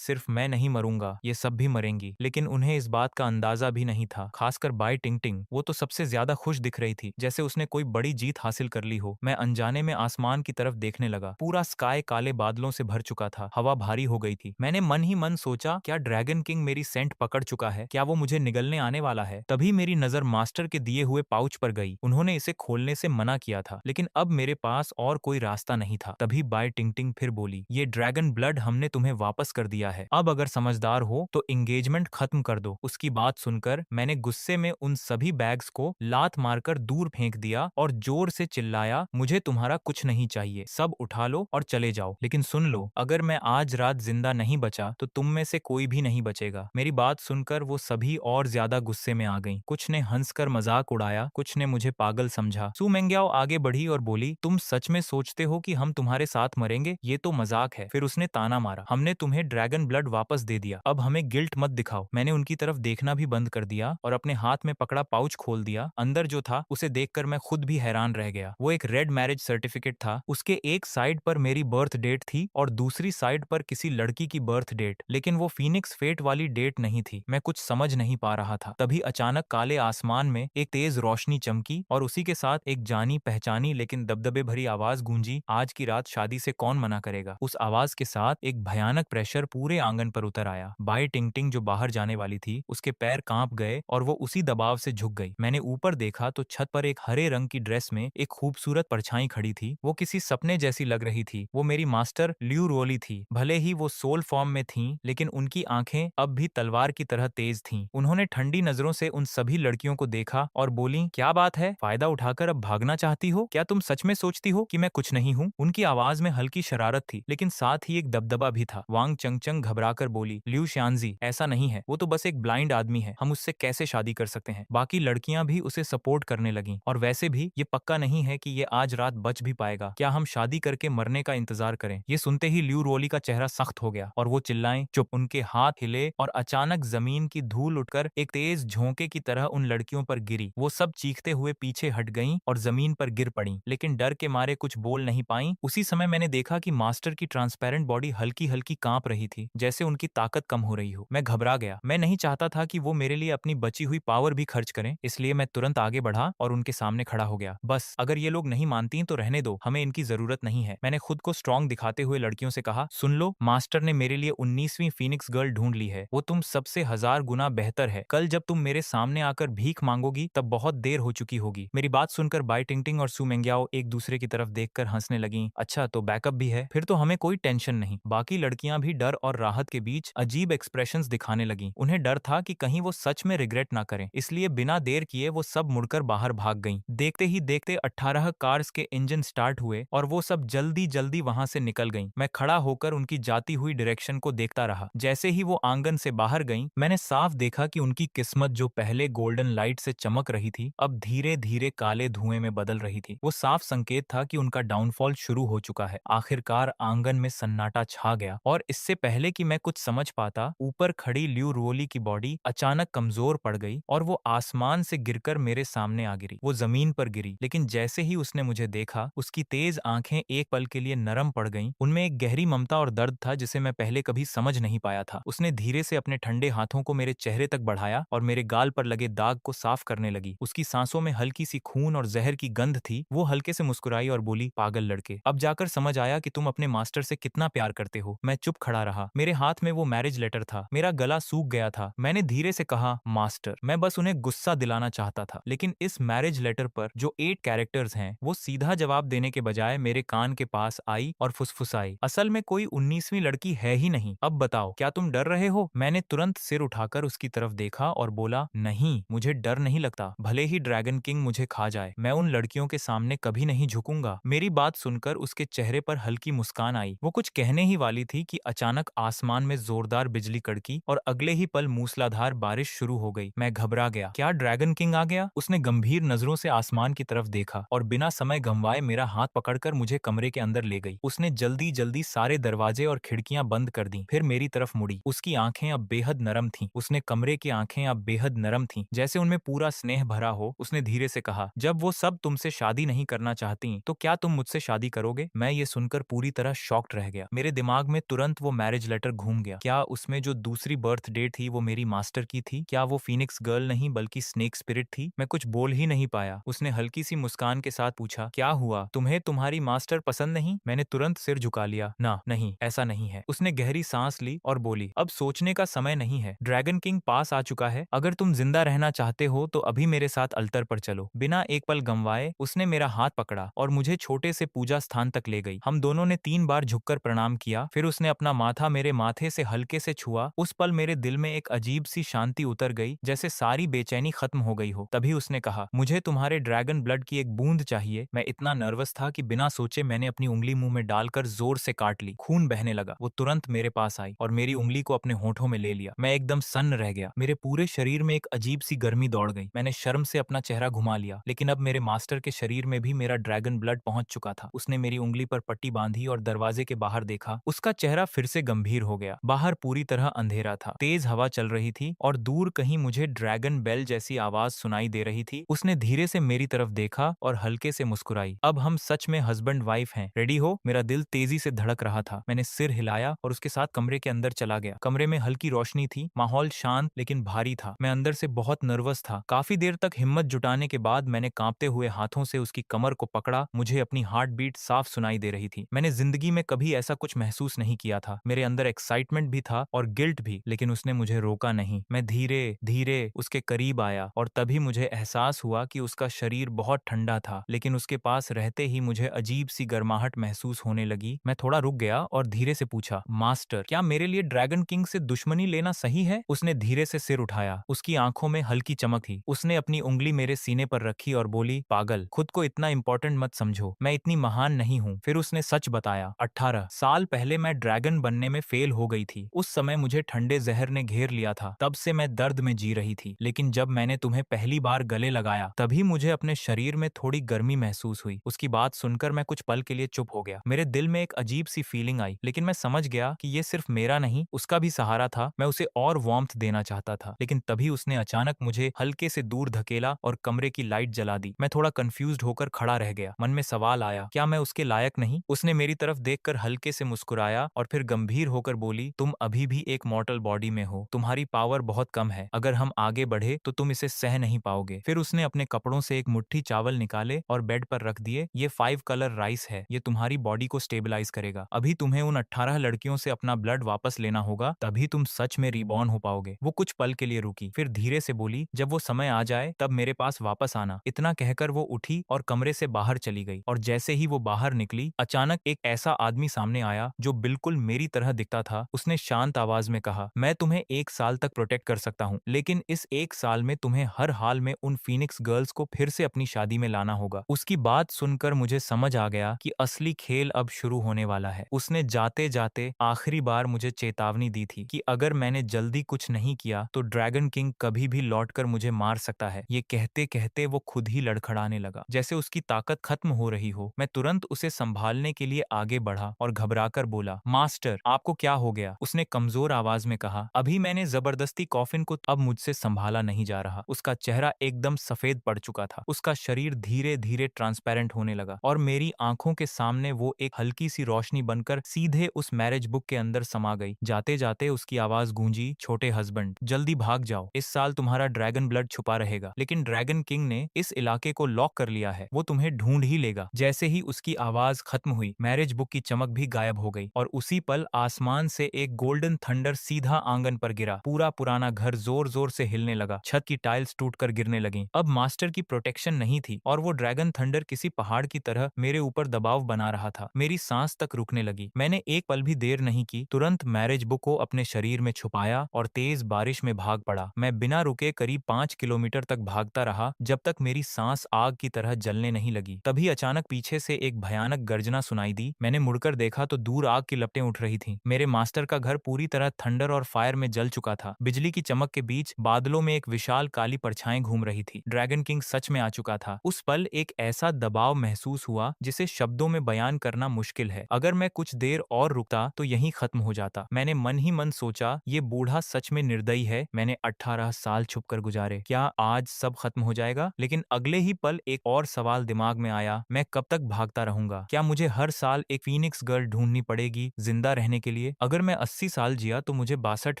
सिर्फ मैं नहीं मरूंगा, ये सब भी मरेंगी। लेकिन उन्हें इस बात का अंदाजा भी नहीं था, खासकर बाई टिंगटिंग। वो तो सबसे ज्यादा खुश दिख रही थी, जैसे उसने कोई बड़ी जीत हासिल कर ली हो। मैं अनजाने में आसमान की तरफ देखने लगा। पूरा स्काई काले बादलों से भर चुका था, हवा भारी हो गई थी। मैंने मन ही मन सोचा, क्या ड्रैगन किंग मेरी सेंट पकड़ चुका है? क्या वो मुझे निगलने आने वाला है? तभी मेरी नजर मास्टर के दिए हुए पाउच पर गई। उन्होंने इसे खोलने से मना किया था, लेकिन अब मेरे पास और कोई रास्ता नहीं था। तभी बाई टिंगटिंग फिर बोली, ये ड्रैगन ब्लड हमने तुम्हें वापस कर दिया है। अब अगर समझदार हो तो एंगेजमेंट खत्म कर दो। उसकी बात सुनकर मैंने गुस्से में उन सभी बैग्स को लात मारकर दूर फेंक दिया और जोर से चिल्लाया, मुझे तुम्हारा कुछ नहीं चाहिए, सब उठा लो और चले जाओ। लेकिन सुन लो, अगर मैं आज रात जिंदा नहीं बचा तो तुम में से कोई भी नहीं बचेगा। मेरी बात सुनकर वो सभी और ज्यादा गुस्से में आ गईं। कुछ ने हंसकर मजाक उड़ाया, कुछ ने मुझे पागल समझा। सू मेंग्याओ आगे बढ़ी और बोली, तुम सच में सोचते हो कि हम तुम्हारे साथ मरेंगे? ये तो मजाक है। फिर उसने ताना मारा, हमने तुम्हें ड्रैगन ब्लड वापस दे दिया, अब हमें गिल्ट मत दिखाओ। मैंने उनकी तरफ देखना भी बंद कर दिया और अपने हाथ में पकड़ा पाउच खोल दिया। अंदर जो था उसे देखकर मैं खुद भी हैरान रह गया। वो एक रेड मैरिज सर्टिफिकेट था। उसके एक साइड पर मेरी बर्थ डेट थी और दूसरी साइड पर किसी लड़की की बर्थ डेट, लेकिन वो फीनिक्स फेट वाली डेट नहीं थी। मैं कुछ समझ नहीं पा रहा था। तभी अचानक काले आसमान में एक तेज रोशनी चमकी और उसी के साथ एक जानी पहचानी लेकिन दबदबे भरी आवाज गूंजी, आज की रात शादी से कौन मना करेगा? उस आवाज के साथ एक भयानक प्रेशर पूरे आंगन पर उतर आया। बाई टिंगटिंग जो बाहर जाने वाली थी, उसके पैर कांप गए और वो उसी दबाव से झुक गई। मैंने ऊपर देखा तो छत पर एक हरे रंग की ड्रेस में एक खूबसूरत परछाई खड़ी थी। वो किसी सपने जैसी लग रही थी। वो मेरी मास्टर ल्यू रोली थी। भले ही वो सोल फॉर्म में थीं, लेकिन उनकी आंखें अब भी तलवार की तरह तेज थीं। उन्होंने ठंडी नजरों से उन सभी लड़कियों को देखा और बोली, क्या बात है, फायदा उठाकर अब भागना चाहती हो? क्या तुम सच में सोचती हो कि मैं कुछ नहीं हूँ? उनकी आवाज में हल्की शरारत थी, लेकिन साथ ही एक दबदबा भी था। वांग चंगचंग घबराकर बोली, ल्यू शानजी, ऐसा नहीं है, वो तो बस एक ब्लाइंड आदमी है, हम उससे कैसे शादी कर सकते हैं? बाकी लड़कियां भी उसे सपोर्ट करने लगीं, और वैसे भी ये पक्का नहीं है कि ये आज रात बच भी पाएगा। क्या हम शादी करके मरने का इंतजार करें? ये सुनते ही ल्यू रोली का चेहरा सख्त हो गया और वो चिल्लाएं, चुप। उनके हाथ हिले और अचानक जमीन की धूल उठकर एक तेज झोंके की तरह उन लड़कियों पर गिरी। वो सब चीखते हुए पीछे हट गईं और जमीन पर गिर पड़ीं, लेकिन डर के मारे कुछ बोल नहीं पाईं। उसी समय मैंने देखा कि मास्टर की ट्रांसपेरेंट बॉडी हल्की हल्की कांप रही थी, जैसे उनकी ताकत कम हो रही हो। मैं घबरा गया। मैं नहीं चाहता था कि वो मेरे लिए अपनी बची हुई पावर भी खर्च करें, इसलिए मैं तुरंत आगे बढ़ा और उनके सामने खड़ा हो गया। बस, अगर ये लोग नहीं मानती तो रहने दो, हमें इनकी जरूरत नहीं है। मैंने खुद को स्ट्रांग दिखाते हुए लड़कियों से कहा, सुन लो, मास्टर ने मेरे लिए 19वीं फीनिक्स गर्ल ढूंढ ली है। वो तुम सबसे 1000 गुना बेहतर है। कल जब तुम मेरे सामने आकर भीख मांगोगी तब बहुत देर हो चुकी होगी। मेरी बात सुनकर बाई टिंगटिंग और सू मेंग्याओ एक दूसरे की तरफ देखकर हंसने लगीं। अच्छा, तो बैकअप भी है, फिर तो हमें कोई टेंशन नहीं। बाकी लड़कियां भी डर और राहत के बीच अजीब एक्सप्रेशंस दिखाने लगीं। उन्हें डर था कि कहीं वो सच में रिग्रेट ना करें, इसलिए बिना देर किए वो सब मुड़कर बाहर भाग गईं। देखते ही देखते 18 कार्स के इंजन स्टार्ट हुए और वो सब जल्दी जल्दी वहां से निकल गईं। मैं खड़ा होकर उनकी जाती हुई डायरेक्शन को देखता रहा। जैसे ही वो आंगन से बाहर गईं, मैंने साफ देखा कि उनकी किस्मत जो पहले गोल्डन लाइट से चमक रही थी, अब धीरे धीरे काले धुएं में बदल रही थी। वो साफ संकेत था कि उनका डाउनफॉल शुरू हो चुका है। आखिरकार आंगन में सन्नाटा छा गया और इससे पहले कि मैं कुछ समझ पाता, ऊपर खड़ी ल्यू रोली की बॉडी अचानक कमजोर पड़ गई और वो आसमान से गिरकर मेरे सामने आ गिरी। वो जमीन पर गिरी, लेकिन जैसे ही उसने मुझे देखा, उसकी तेज आंखें एक पल के लिए नरम पड़ गईं। उनमें एक गहरी ममता और दर्द था जिसे मैं पहले कभी समझ नहीं पाया था। उसने धीरे से अपने ठंडे हाथों को मेरे चेहरे तक बढ़ाया और मेरे गाल पर लगे दाग को साफ करने लगी। उसकी सांसों में हल्की सी खून और जहर की गंध थी। वो हल्के से मुस्कुराई और बोली, पागल लड़के, अब जाकर समझ आया कि तुम अपने मास्टर से कितना प्यार करते हो। मैं चुप खड़ा रहा। मेरे हाथ में वो मैरिज लेटर था। मेरा गला सूख गया था। मैंने धीरे से कहा, मास्टर, मैं बस उन्हें गुस्सा दिलाना चाहता था, लेकिन इस मैरिज लेटर पर जो 8 कैरेक्टर्स हैं, वो सीधा जवाब देने के बजाय मेरे कान के पास आई और फुसफुसाई, असल में कोई 19वीं लड़की है ही नहीं। अब बताओ, क्या तुम डर रहे हो? मैंने तुरंत सिर उठाकर उसकी तरफ देखा और बोला, नहीं, मुझे डर नहीं लगता। भले ही ड्रैगन किंग मुझे खा जाए, मैं उन लड़कियों के सामने कभी नहीं झुकूंगा। मेरी बात सुनकर उसके चेहरे पर हल्की मुस्कान आई। वो कुछ कहने ही वाली थी कि अचानक आसमान में जोरदार बिजली कड़की और अगले ही पल मूसलाधार बारिश शुरू हो गई। मैं घबरा गया। क्या ड्रैगन किंग आ गया? उसने गंभीर नजरों से आसमान की तरफ देखा और बिना समय गंवाए मेरा हाथ पकड़कर मुझे कमरे के अंदर ले गई। उसने जल्दी जल्दी सारे दरवाजे और खिड़कियां बंद कर दी, फिर मेरी तरफ मुड़ी। उसकी आंखें अब बेहद नरम थीं। उसने कमरे की आंखें अब बेहद नरम थीं, जैसे उनमें पूरा स्नेह भरा हो। उसने धीरे से कहा, जब वो सब तुमसे शादी नहीं करना चाहती, तो क्या तुम मुझसे शादी शादी करोगे? मैं ये सुनकर पूरी तरह शॉक्ड रह गया। मेरे दिमाग में तुरंत वो मैरिज लेटर घूम गया। क्या उसमें जो दूसरी बर्थ डेट थी वो मेरी मास्टर की थी? क्या वो फीनिक्स गर्ल नहीं बल्कि स्नेक स्पिरिट थी? मैं कुछ बोल ही नहीं पाया। उसने हल्की सी मुस्कान के साथ पूछा, क्या हुआ? तुम्हें तुम्हारी मास्टर पसंद नहीं? मैंने तुरंत सिर झुका लिया। ना, नहीं, ऐसा नहीं है। उसने गहरी सांस ली और बोली, अब सोचने का समय नहीं है। ड्रैगन किंग पास आ चुका है। अगर तुम जिंदा रहना चाहते हो तो अभी मेरे साथ अल्तर पर चलो। बिना एक पल गंवाए उसने मेरा हाथ पकड़ा और मुझे छोटे से पूजा स्थान तक ले गई। हम दोनों ने 3 बार झुककर प्रणाम किया। फिर उसने अपना माथा मेरे माथे से हल्के से छुआ। उस पल मेरे दिल में एक अजीब सी शांति उतर गई, जैसे सारी बेचैनी खत्म हो गई हो। तभी उसने कहा, मुझे तुम्हारे ड्रैगन ब्लड की एक बूंद चाहिए। मैं इतना नर्वस था कि बिना सोचे मैंने अपनी उंगली मुंह में डालकर जोर से काट ली। खून बहने लगा। वो तुरंत मेरे पास आई और मेरी उंगली को अपने होठों में ले लिया। मैं एकदम सन्न रह गया। मेरे पूरे शरीर में एक अजीब सी गर्मी दौड़ गई। मैंने शर्म से अपना चेहरा घुमा लिया, लेकिन अब मेरे मास्टर के शरीर में भी मेरा ड्रैगन ब्लड पहुंच चुका था। उसने मेरी उंगली पर पट्टी बांधी और दरवाजे के बाहर देखा। उसका चेहरा फिर से गंभीर हो गया। बाहर पूरी तरह अंधेरा था। तेज हवा चल रही थी और दूर कहीं मुझे ड्रैगन बेल जैसी आवाज सुनाई दे रही थी। उसने धीरे से मेरी तरफ देखा और हल्के से मुस्कुराई। अब हम सच में हस्बैंड वाइफ हैं। रेडी हो? मेरा दिल तेजी से धड़क रहा था। मैंने सिर हिलाया और उसके साथ कमरे के अंदर चला गया। कमरे में हल्की रोशनी थी। माहौल शांत लेकिन भारी था। मैं अंदर से बहुत नर्वस था। काफी देर तक हिम्मत जुटाने के बाद मैंने कांपते हुए हाथों से उसकी कमर को पकड़ा। मुझे अपनी हार्ट बीट साफ सुनाई दे रही थी। मैंने जिंदगी में कभी ऐसा कुछ महसूस नहीं किया था। मेरे अंदर एक्साइटमेंट भी था और गिल्ट भी, लेकिन उसने मुझे रोका नहीं। मैं धीरे धीरे उसके करीब आया और तभी मुझे एहसास हुआ कि उसका शरीर बहुत ठंडा था, लेकिन उसके पास रहते ही मुझे अजीब सी गर्माहट महसूस होने लगी। मैं थोड़ा रुक गया और धीरे से पूछा, मास्टर, क्या मेरे लिए ड्रैगन किंग से दुश्मनी लेना सही है? उसने धीरे से सिर उठाया। उसकी आंखों में हल्की चमक थी। उसने अपनी उंगली मेरे सीने पर रखी और बोली, पागल, खुद को इतना इंपॉर्टेंट मत समझो। मैं इतनी महान नहीं हूँ। फिर उसने सच बताया, 18 साल पहले मैं ड्रैगन बनने में फेल हो गई थी। उस समय मुझे ठंडे जहर ने घेर लिया था। तब से मैं दर्द में जी रही थी, लेकिन जब मैंने तुम्हें पहली बार गले लगाया तभी मुझे अपने शरीर में थोड़ी गर्मी महसूस हुई। उसकी बात सुनकर मैं कुछ पल के लिए चुप हो गया। मेरे दिल में एक अजीब सी फीलिंग आई, लेकिन मैं समझ गया कि ये सिर्फ मेरा नहीं, उसका भी सहारा था। मैं उसे और वार्मथ देना चाहता था, लेकिन तभी उसने अचानक मुझे हल्के से दूर धकेला और कमरे की लाइट जला दी। मैं थोड़ा कंफ्यूज्ड होकर खड़ा रह गया। मन में सवाल आया, क्या मैं उसके लायक नहीं? उसने मेरी तरफ देखकर हल्के से मुस्कुराया और फिर गंभीर होकर बोली, तुम अभी भी एक मॉर्टल बॉडी में हो। तुम्हारी पावर बहुत कम है। अगर हम आगे बढ़े तो तुम इसे सह नहीं पाओगे। फिर उसने अपने कपड़ों से एक मुट्ठी चावल निकाले और बेड पर रख दिए। ये 5 कलर राइस है। ये तुम्हारी बॉडी को स्टेबलाइज करेगा। अभी तुम्हें उन 18 लड़कियों से अपना ब्लड वापस लेना होगा, तभी तुम सच में रिबॉर्न हो पाओगे। वो कुछ पल के लिए रुकी, फिर धीरे से बोली, जब वो समय आ जाए तब मेरे पास वापस आना। इतना कहकर वो उठी और कमरे से बाहर चली गई। और जैसे ही वो बाहर निकली, अचानक एक ऐसा आदमी सामने आया जो बिल्कुल मेरी तरह दिखता था। उसने शांत आवाज में कहा, मैं तुम्हें 1 साल तक प्रोटेक्ट कर सकता हूँ, लेकिन इस 1 साल में तुम्हें हर हाल में उन फीनिक्स गर्ल्स को फिर से अपनी शादी में लाना होगा। उसकी बात सुनकर मुझे समझ आ गया कि असली खेल अब शुरू होने वाला है। उसने जाते जाते आखिरी बार मुझे चेतावनी दी थी कि अगर मैंने जल्दी कुछ नहीं किया तो ड्रैगन किंग कभी भी लौटकर मुझे मार सकता है। ये कहते कहते वो खुद ही लड़खड़ाने लगा, जैसे उसकी ताकत खत्म हो रही हो। मैं तुरंत उसे संभालने के लिए आगे बढ़ा और घबराकर बोला, मास्टर, आपको क्या हो गया? उसने कमजोर आवाज में कहा, अभी मैंने जबरदस्ती कॉफिन को, अब मुझसे संभाला नहीं जा रहा। उसका चेहरा एकदम सफेद पड़ चुका था। उसका शरीर धीरे धीरे ट्रांसपेरेंट होने लगा और मेरी आंखों के सामने वो एक हल्की सी रोशनी बनकर सीधे उस मैरिज बुक के अंदर समा गई। जाते जाते उसकी आवाज गूंजी, छोटे हस्बैंड, जल्दी भाग जाओ। इस साल तुम्हारा ड्रैगन ब्लड छुपा रहेगा, लेकिन ड्रैगन किंग ने इस इलाके को लॉक कर लिया है। वो तुम्हें ढूंढ ही लेगा। जैसे ही उसकी आवाज खत्म हुई, मैरिज बुक की चमक भी गायब हो गई और उसी पल आसमान से एक गोल्डन थंडर सीधा आंगन पर गिरा। पूरा पुराना घर जोर जोर से हिलने लगा। छत की टाइल्स टूटकर गिरने लगी। अब मास्टर की प्रोटेक्शन नहीं थी और वो ड्रैगन थंडर किसी पहाड़ की तरह मेरे ऊपर दबाव बना रहा था। मेरी सांस तक रुकने लगी। मैंने एक पल भी देर नहीं की, तुरंत मैरिज बुक को अपने शरीर में छुपाया और तेज बारिश में भाग पड़ा। मैं बिना रुके करीब 5 किलोमीटर तक भागता रहा, जब तक मेरी सांस आग की तरह जलने नहीं लगी। तभी अचानक पीछे से एक भयानक गर्जना सुनाई दी। मैंने मुड़कर देखा तो दूर आग की लपटें उठ रही थीं। मेरे मास्टर का घर पूरी तरह थंडर और फायर में जल चुका था। बिजली की चमक के बीच बादलों में एक विशाल काली परछाई घूम रही थी। ड्रैगन किंग सच में आ चुका था। उस पल एक ऐसा दबाव महसूस हुआ जिसे शब्दों में बयान करना मुश्किल है। अगर मैं कुछ देर और रुकता तो यहीं खत्म हो जाता। मैंने मन ही मन सोचा, ये बूढ़ा सच में निर्दयी है। मैंने 18 साल छुपकर गुजारे, क्या आज सब खत्म हो जाएगा? लेकिन अगले ही पल एक और सवाल दिमाग में आया, मैं कब तक भागता भागता रहूंगा? क्या मुझे हर साल एक फीनिक्स गर्ल ढूंढनी पड़ेगी जिंदा रहने के लिए? अगर मैं 80 साल जिया तो मुझे 62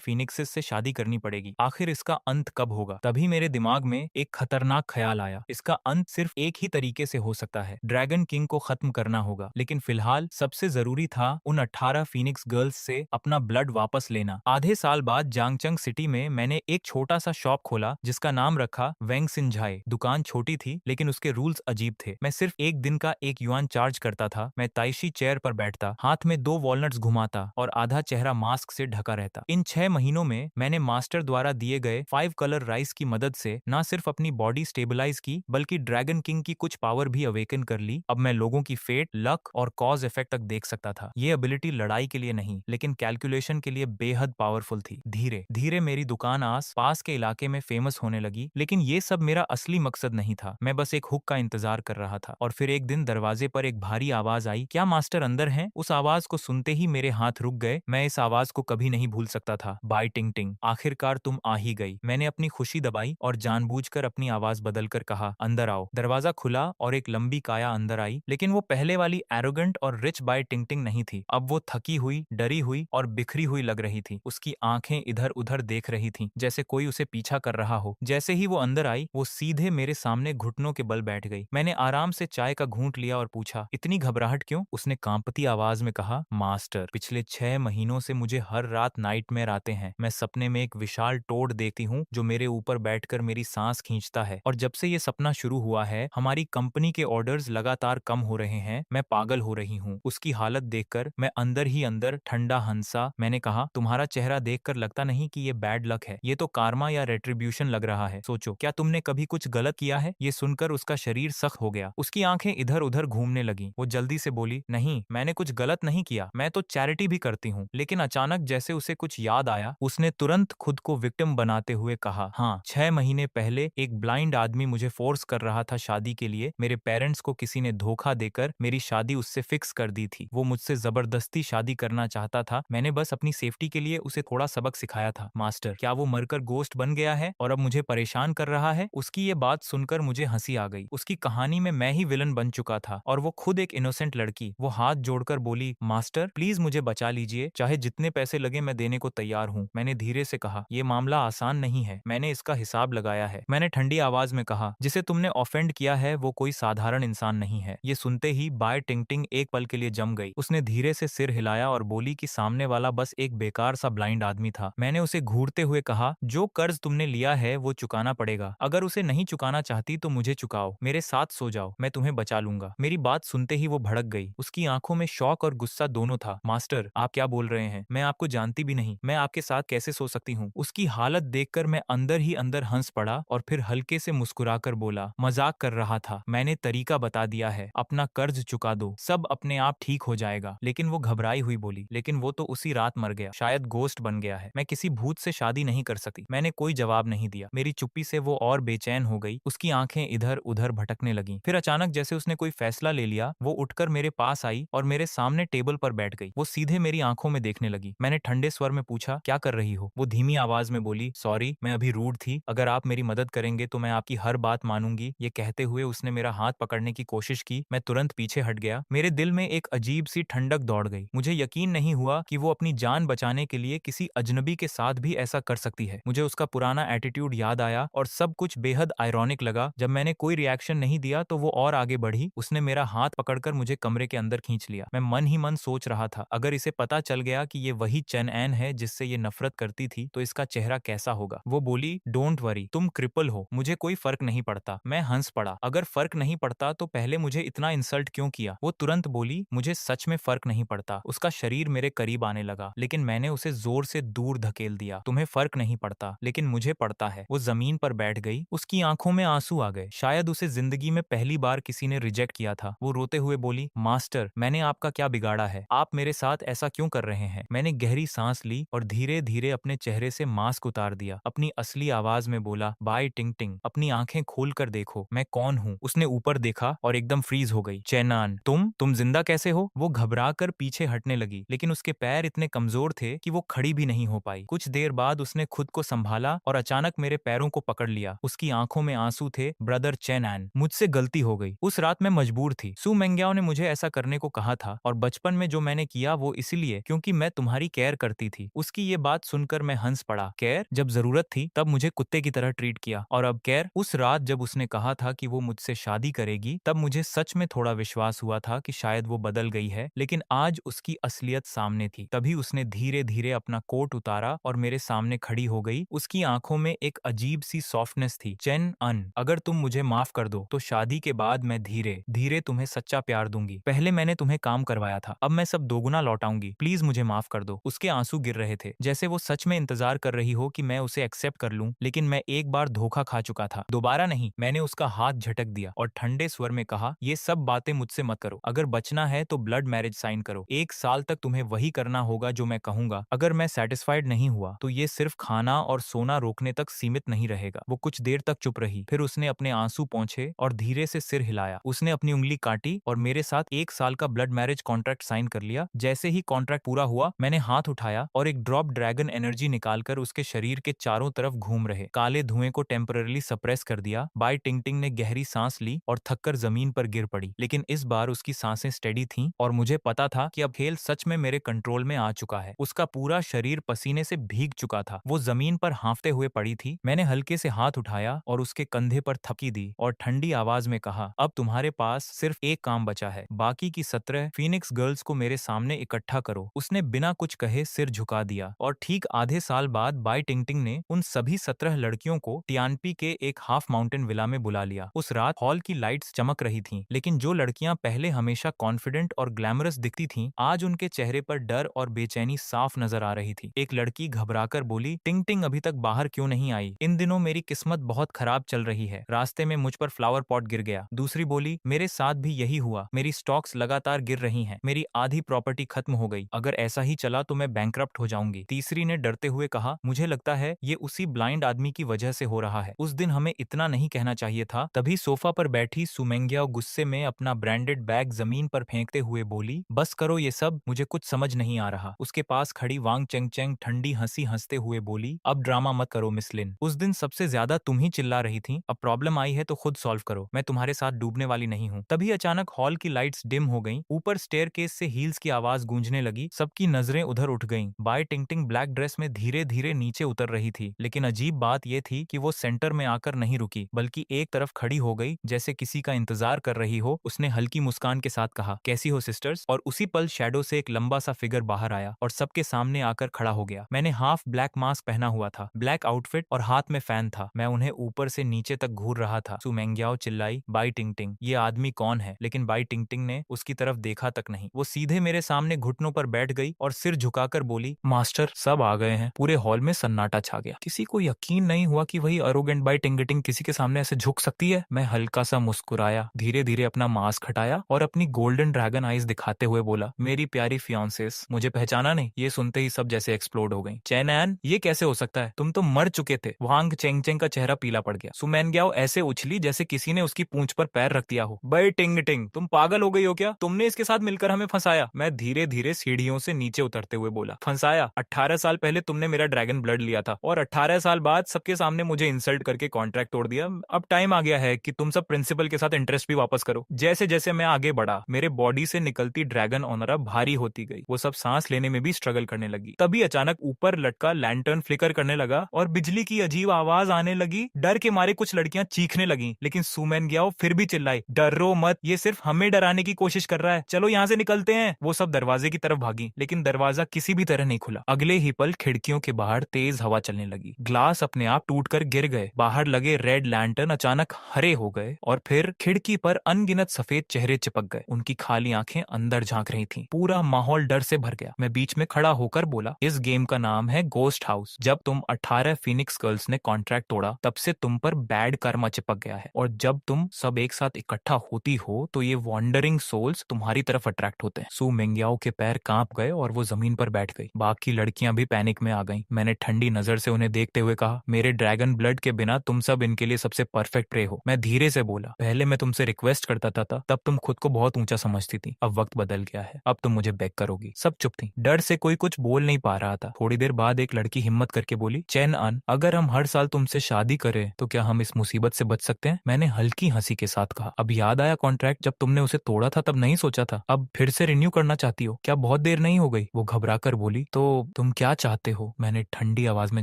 फीनिक्सेस से शादी करनी पड़ेगी। आखिर इसका अंत कब होगा? तभी मेरे दिमाग में एक खतरनाक ख्याल आया। इसका अंत सिर्फ एक ही तरीके से हो सकता है, ड्रैगन किंग को खत्म करना होगा। लेकिन फिलहाल सबसे जरूरी था उन 18 फीनिक्स गर्ल्स से अपना ब्लड वापस लेना। आधे साल बाद जांगचंग सिटी में मैंने एक छोटा सा शॉप खोला जिसका नाम रखा वेंग सिंझाई। दुकान छोटी थी लेकिन उसके रूल्स अजीब थे। मैं सिर्फ एक दिन का 1 युआन चार्ज करता था। मैं ताइशी चेयर पर बैठता, हाथ में 2 वॉलनट्स घुमाता और आधा चेहरा मास्क से ढका रहता। इन 6 महीनों में मैंने मास्टर द्वारा दिए गए 5 कलर राइस की मदद से न सिर्फ अपनी बॉडी स्टेबलाइज की बल्कि ड्रैगन किंग की कुछ पावर भी अवेकन कर ली। अब मैं लोगों की फेट, लक और कॉज इफेक्ट तक देख सकता था। ये एबिलिटी लड़ाई के लिए नहीं लेकिन कैलकुलेशन के लिए बेहद पावरफुल थी। धीरे धीरे मेरी दुकान आस पास के इलाके में फेमस होने लगी, लेकिन ये सब मेरा असली मकसद नहीं था। मैं बस एक हुक का इंतजार कर रहा था। और फिर एक दिन दरवाजे पर एक भारी आवाज आई, क्या मास्टर अंदर हैं? उस आवाज को सुनते ही मेरे हाथ रुक गए। मैं इस आवाज को कभी नहीं भूल सकता था। बाय टिंग टिंग, आखिरकार तुम आ ही गई। मैंने अपनी खुशी दबाई और जानबूझकर अपनी आवाज बदलकर कहा, अंदर आओ। दरवाजा खुला और एक लंबी काया अंदर आई, लेकिन वो पहले वाली एरोगेंट और रिच बाय टिंग टिंग नहीं थी। अब वो थकी हुई, डरी हुई और बिखरी हुई लग रही थी। उसकी आंखें इधर उधर देख रही थीं, जैसे कोई उसे पीछा कर रहा हो। जैसे ही वो अंदर आई, वो सीधे मेरे सामने घुटनों के बल बैठ गई। मैंने आराम से चाय का घूंट लिया और पूछा, इतनी घबराहट क्यों? उसने कांपती आवाज में कहा, मास्टर, पिछले 6 महीनों से मुझे हर रात नाइटमेयर आते हैं। मैं सपने में एक विशाल टोड देखती हूँ जो मेरे ऊपर बैठकर मेरी सांस खींचता है। और जब से ये सपना शुरू हुआ है, हमारी कंपनी के ऑर्डर्स लगातार कम हो रहे हैं। मैं पागल हो रही हूँ। उसकी हालत देखकर मैं अंदर ही अंदर ठंडा हंसा। मैंने कहा, तुम्हारा चेहरा देखकर लगता नहीं कि ये बैड लक है, ये तो कार्मा या रेट्रीब्यूशन लग रहा है। सोचो, क्या तुमने कभी कुछ गलत किया है? ये सुनकर उसका शरीर सख्त हो गया। उसकी आंखें इधर उधर घूमने लगी। वो जल्दी से बोली, नहीं, मैंने कुछ गलत नहीं किया, मैं तो चैरिटी भी करती हूँ। लेकिन अचानक जैसे उसे कुछ याद आया, उसने तुरंत खुद को विक्टिम बनाते हुए कहा, हाँ, 6 महीने पहले एक ब्लाइंड आदमी मुझे फोर्स कर रहा था शादी के लिए। मेरे पेरेंट्स को किसी ने धोखा देकर मेरी शादी उससे फिक्स कर दी थी। वो मुझसे जबरदस्ती शादी करना चाहता था। मैंने बस अपनी सेफ्टी के लिए उसे थोड़ा सबक सिखाया था। मास्टर, क्या वो मरकर गोश्त बन गया है और अब मुझे परेशान कर रहा है? उसकी ये बात सुनकर मुझे हंसी आ गई। उसकी कहानी में मैं ही विलन बन चुका था और वो खुद एक इनोसेंट लड़की। वो हाथ जोड़कर बोली, मास्टर, प्लीज मुझे बचा लीजिए, चाहे जितने पैसे लगे मैं देने को तैयार हूँ। मैंने धीरे से कहा, ये मामला आसान नहीं है, मैंने इसका हिसाब लगाया है। मैंने ठंडी आवाज में कहा, जिसे तुमने ऑफेंड किया है वो कोई साधारण इंसान नहीं है। ये सुनते ही बाय टिंग टिंग एक पल के लिए जम गई। उसने धीरे से सिर हिलाया और बोली कि सामने वाला बस एक बेकार सा ब्लाइंड आदमी था। मैंने उसे घूरते हुए कहा, जो कर्ज तुमने लिया है वो चुकाना पड़ेगा। अगर उसे नहीं चुकाना चाहती तो मुझे चुकाओ, मेरे साथ सो जाओ, मैं तुम्हें बचा लूंगा। मेरी बात सुनते ही वो भड़क गई। उसकी आंखों में शौक और गुस्सा दोनों था। मास्टर, आप क्या बोल रहे हैं? मैं आपको जानती भी नहीं, मैं आपके साथ कैसे सो सकती हूँ? उसकी हालत देखकर मैं अंदर ही अंदर हंस पड़ा और फिर हल्के से मुस्कुराकर बोला, मजाक कर रहा था, मैंने तरीका बता दिया है, अपना कर्ज चुका दो, सब अपने आप ठीक हो जाएगा। लेकिन वो घबराई हुई बोली, लेकिन वो तो उसी रात मर गया, शायद गोश्त बन गया है। मैं किसी भूत से शादी नहीं कर सकती। मैंने कोई जवाब नहीं दिया। मेरी चुप्पी से वो और बेचैन हो गई। उसकी आंखें इधर उधर भटकने लगीं। फिर अचानक जैसे उसने कोई फैसला ले लिया, वो उठकर मेरे पास आई और मेरे सामने टेबल पर बैठ गई। वो सीधे मेरी आंखों में देखने लगी। मैंने ठंडे स्वर में पूछा, क्या कर रही हो? वो धीमी आवाज में बोली, सॉरी, मैं अभी रूड थी, अगर आप मेरी मदद करेंगे तो मैं आपकी हर बात मानूंगी। ये कहते हुए उसने मेरा हाथ पकड़ने की कोशिश की। मैं तुरंत पीछे हट गया। मेरे दिल में एक अजीब सी ठंडक दौड़ गई। मुझे यकीन नहीं हुआ कि वो अपनी जान बचाने के लिए किसी अजनबी के साथ भी ऐसा कर सकती है। मुझे उसका पुराना एटीट्यूड याद आया और सब कुछ बेहद आयरॉनिक लगा। जब मैंने कोई रिएक्शन नहीं दिया तो वो और आगे बढ़ी। उसने मेरा हाथ पकड़कर मुझे कमरे के अंदर खींच लिया। मैं मन ही मन सोच रहा था, अगर इसे पता चल गया कि ये वही चेन एन है जिससे ये नफरत करती थी तो इसका चेहरा कैसा होगा। वो बोली, डोंट वरी, तुम क्रिपल हो, मुझे कोई फर्क नहीं पड़ता। मैं हंस पड़ा, अगर फर्क नहीं पड़ता तो पहले मुझे इतना इंसल्ट क्यों किया? वो तुरंत बोली, मुझे सच में फर्क नहीं पड़ता। उसका शरीर मेरे करीब आने लगा, लेकिन मैंने उसे जोर से दूर धकेल दिया। तुम्हें फर्क नहीं पड़ता, लेकिन मुझे पड़ता है। वो जमीन पर बैठ गई। उसकी आंखों में आंसू आ गए। शायद उसे जिंदगी में पहली बार किसी ने रिजेक्ट किया था। वो रोते हुए बोली, मास्टर, मैंने आपका क्या बिगाड़ा है? आप मेरे साथ ऐसा क्यों कर रहे हैं? मैंने गहरी सांस ली और धीरे धीरे अपने चेहरे से मास्क उतार दिया। अपनी असली आवाज में बोला, बाय टिंग टिंग, अपनी आंखें खोल कर देखो, मैं कौन हूँ? उसने ऊपर देखा और एकदम फ्रीज हो गई। चेनान, तुम जिंदा कैसे हो? वो घबरा कर पीछे हटने लगी, लेकिन उसके पैर इतने कमजोर थे कि वो खड़ी भी नहीं हो पाई। कुछ देर बाद उसने खुद को संभाला और अचानक मेरे पैरों को पकड़ लिया। उसकी आंखों में आंसू थे। ब्रदर चेनान, मुझसे गलती हो गई। उस रात मैं मजबूर थी। सू मेंग्याओ ने मुझे ऐसा करने को कहा था और बचपन में जो मैंने किया वो इसलिए क्योंकि मैं तुम्हारी केयर करती थी। उसकी ये बात सुनकर मैं हंस पड़ा। केयर? जब जरूरत थी तब मुझे कुत्ते की तरह ट्रीट किया, और अब केयर? उस रात जब उसने कहा था कि वो मुझसे शादी करेगी तब मुझे सच में थोड़ा विश्वास हुआ था कि शायद वो बदल गई है, लेकिन आज उसकी असलियत सामने थी। तभी उसने धीरे धीरे अपना कोट उतारा और मेरे सामने खड़ी हो गई। उसकी आंखों में एक अजीब सी सॉफ्टनेस थी। चेन अन, अगर तुम मुझे माफ कर दो तो शादी के बाद मैं धीरे धीरे तुम्हें सच्चा प्यार दूंगी। पहले मैंने तुम्हें काम करवाया था, अब मैं सब दोगुना लौटाऊंगी। प्लीज मुझे माफ कर दो। उसके आंसू गिर रहे थे, जैसे वो सच में इंतजार कर रही हो कि मैं उसे एक्सेप्ट कर लूं, लेकिन मैं एक बार धोखा खा चुका था, दोबारा नहीं। मैंने उसका हाथ झटक दिया और ठंडे स्वर में कहा, ये सब बातें मुझसे मत करो। अगर बचना है तो ब्लड मैरिज साइन करो। 1 साल तक तुम्हें वही करना होगा जो मैं कहूंगा। अगर मैं सेटिस्फाइड नहीं हुआ तो ये सिर्फ खाना और सोना रोकने तक सीमित नहीं रहेगा। वो कुछ देर तक चुप रही, फिर उसने अपने आंसू पोंछे और धीरे से सिर हिलाया। उसने अपनी उंगली काटी और मेरे साथ 1 साल का ब्लड मैरिज कॉन्ट्रैक्ट साइन कर लिया। जैसे ही कॉन्ट्रैक्ट पूरा हुआ मैंने हाथ उठाया और एक ड्रॉप ड्रैगन एनर्जी निकालकर उसके शरीर के चारों तरफ घूम रहे काले धुएं को टेम्पररी सप्रेस कर दिया। बाई टिंगटिंग ने गहरी सांस ली और थककर जमीन पर गिर पड़ी, लेकिन इस बार उसकी सांसें स्टेडी थीं और मुझे पता था कि अब खेल सच में मेरे कंट्रोल में आ चुका है। उसका पूरा शरीर पसीने से भीग चुका था। वो जमीन पर हांफते हुए पड़ी थी। मैंने हल्के से हाथ उठाया और उसके कंधे पर थपकी दी और ठंडी आवाज में कहा, अब तुम्हारे पास सिर्फ एक काम बचा है। बाकी की 17 फीनिक्स गर्ल्स को मेरे सामने इकट्ठा करो। उसने बिना कुछ कहे सिर झुका दिया और ठीक आधे साल बाद बाई टिंगटिंग ने उन सभी 17 लड़कियों को टियानपी के एक हाफ माउंटेन विला में बुला लिया। उस रात हॉल की लाइट्स चमक रही थीं, लेकिन जो लड़कियां पहले हमेशा कॉन्फिडेंट और ग्लैमरस दिखती थीं, आज उनके चेहरे पर डर और बेचैनी साफ नजर आ रही थी। एक लड़की घबराकर बोली, टिंग टिंग अभी तक बाहर क्यों नहीं आई? इन दिनों मेरी किस्मत बहुत खराब चल रही है, रास्ते में मुझ पर फ्लावर पॉट गिर गया। दूसरी बोली, मेरे साथ भी यही हुआ, मेरी स्टॉक्स लगातार गिर रही हैं, मेरी आधी प्रॉपर्टी खत्म हो गई, अगर ऐसा ही चला तो मैं बैंकरप्ट हो जाऊंगी। तीसरी ने डरते हुए कहा, मुझे लगता है ये उसी ब्लाइंड आदमी की वजह से हो रहा है, उस दिन हमें इतना नहीं कहना चाहिए था। तभी सोफा पर बैठी सुमेंग्याओ गुस्से में अपना ब्रांडेड बैग जमीन पर फेंकते हुए बोली, बस करो ये सब, मुझे कुछ समझ नहीं आ रहा। उसके पास खड़ी वांग चेंग चेंग ठंडी हंसी हंसते हुए बोली, अब ड्रामा मत करो मिस लिन, उस दिन सबसे ज्यादा तुम ही चिल्ला रही थी, अब प्रॉब्लम आई है तो खुद सॉल्व करो, मैं तुम्हारे साथ डूबने वाली नहीं हूँ। तभी अचानक हॉल की लाइट्स डिम हो गईं, ऊपर स्टेयरकेस से हील्स की आवाज गूंजने लगी, सबकी नजरें उधर उठ गईं। बाई टिंगटिंग ब्लैक ड्रेस में धीरे धीरे नीचे उतर रही थी, लेकिन अजीब बात यह थी कि वो सेंटर में आकर नहीं रुकी, बल्कि एक तरफ खड़ी हो गई जैसे किसी का इंतजार कर रही हो। उसने हल्की मुस्कान के साथ कहा, कैसी हो सिस्टर्स? और उसी पल शैडो से एक लंबा सा फिगर बाहर आया और सबके सामने आकर खड़ा हो गया। मैंने हाफ ब्लैक मास्क पहना हुआ था, ब्लैक आउटफिट और हाथ में फैन था। मैं उन्हें ऊपर से नीचे तक घूर रहा था। सुमेंग्याओ चिल्लाई, बाई टिंगटिंग, ये आदमी कौन है? लेकिन बाई टिंगटिंग ने उसकी तरफ देखा तक नहीं। वो सीधे मेरे सामने घुटनों पर बैठ गई और सिर झुकाकर बोली, मास्टर सब आ गए हैं। पूरे हॉल में सन्नाटा छा गया। किसी को यकीन नहीं हुआ कि वही अरोगेंट बाई टिंगटिंग किसी के सामने ऐसे झुक सकती है। मैं हल्का सा मुस्कुराया, धीरे धीरे अपना मास्क हटाया और अपनी गोल्डन ड्रैगन आईज दिखाते हुए बोला, मेरी प्यारी फियांसेस, मुझे पहचाना नहीं? ये सुनते ही सब जैसे एक्सप्लोड हो गई। चैन एन, ये कैसे हो सकता है? तुम तो मर चुके थे। वांग चेंग चेंग का चेहरा पीला पड़ गया। सुमेंग्याओ ऐसे उछली जैसे किसी ने उसकी पूंछ पर पैर रख दिया हो। बाई टिंगटिंग, तुम पागल हो गई हो क्या? तुमने इसके साथ मिलकर हमें फंसाया। मैं धीरे धीरे सीढ़ियों से नीचे उतरते हुए बोला, फंसाया? 18 साल पहले तुमने मेरा ड्रैगन ब्लड लिया था और 18 साल बाद सबके सामने मुझे इंसल्ट करके कॉन्ट्रैक्ट तोड़ दिया। अब टाइम आ गया है कि तुम सब प्रिंसिपल के साथ इंटरेस्ट भी वापस करो। जैसे जैसे मैं आगे बढ़ा, मेरे बॉडी से निकलती ड्रैगन ऑनरा भारी होती गई। वो सब सांस लेने में भी स्ट्रगल करने लगी। तभी अचानक ऊपर लटका लैंटर्न फ्लिकर करने लगा और बिजली की अजीब आवाज आने लगी। डर के मारे कुछ लड़कियां चीखने लगी, लेकिन सुमेंग्याओ फिर भी चिल्लाई, डरो मत, ये सिर्फ हमें डराने की कोशिश कर रहा है, चलो यहाँ से निकलते हैं। वो सब दरवाजे की तरफ भागी, लेकिन दरवाजा किसी भी तरह नहीं खुला। अगले ही पल खिड़कियों के बाहर तेज हवा चलने लगी, ग्लास अपने आप टूटकर गिर गए, बाहर लगे रेड लैंटर्न अचानक हरे हो गए और फिर खिड़की पर अनगिनत सफेद चेहरे चिपक गए। उनकी खाली आंखें अंदर झांक रही थीं। पूरा माहौल डर से भर गया। मैं बीच में खड़ा होकर बोला, इस गेम का नाम है गोस्ट हाउस। जब तुम 18 फीनिक्स गर्ल्स ने कॉन्ट्रैक्ट तोड़ा तब से तुम पर बैड कर्मा चिपक गया है, और जब तुम सब एक साथ इकट्ठा होती हो तो ये वॉन्डरिंग सोल्स तुम्हारी तरफ अट्रैक्ट होते हैं। सू मेंग्याओ के पैर कांप गए और वो जमीन पर बैठ गई। बाकी लड़कियां भी पैनिक में आ गईं। मैंने ठंडी नजर से उन्हें देखते हुए कहा, मेरे ड्रैगन ब्लड के बिना तुम सब इनके लिए सबसे परफेक्ट प्रे हो। मैं धीरे से बोला, पहले मैं तुमसे रिक्वेस्ट करता था तब तुम खुद को बहुत ऊंचा समझती थी, अब वक्त बदल गया है, अब तुम मुझे बेग करोगी। सब चुप थी, डर से कोई कुछ बोल नहीं पा रहा था। थोड़ी देर बाद एक लड़की हिम्मत करके बोली, चैन अन, अगर हम हर साल तुमसे शादी करें तो क्या हम इस मुसीबत से बच सकते हैं? मैंने हल्की हंसी के साथ कहा, अब याद आया कॉन्ट्रैक्ट जब तुमने उसे तोड़ा था तब नहीं सोचा था, अब फिर से रिन्यू करना चाहती हो? क्या बहुत देर नहीं हो गई? वो घबरा कर बोली। तो तुम क्या चाहते हो? मैंने ठंडी आवाज में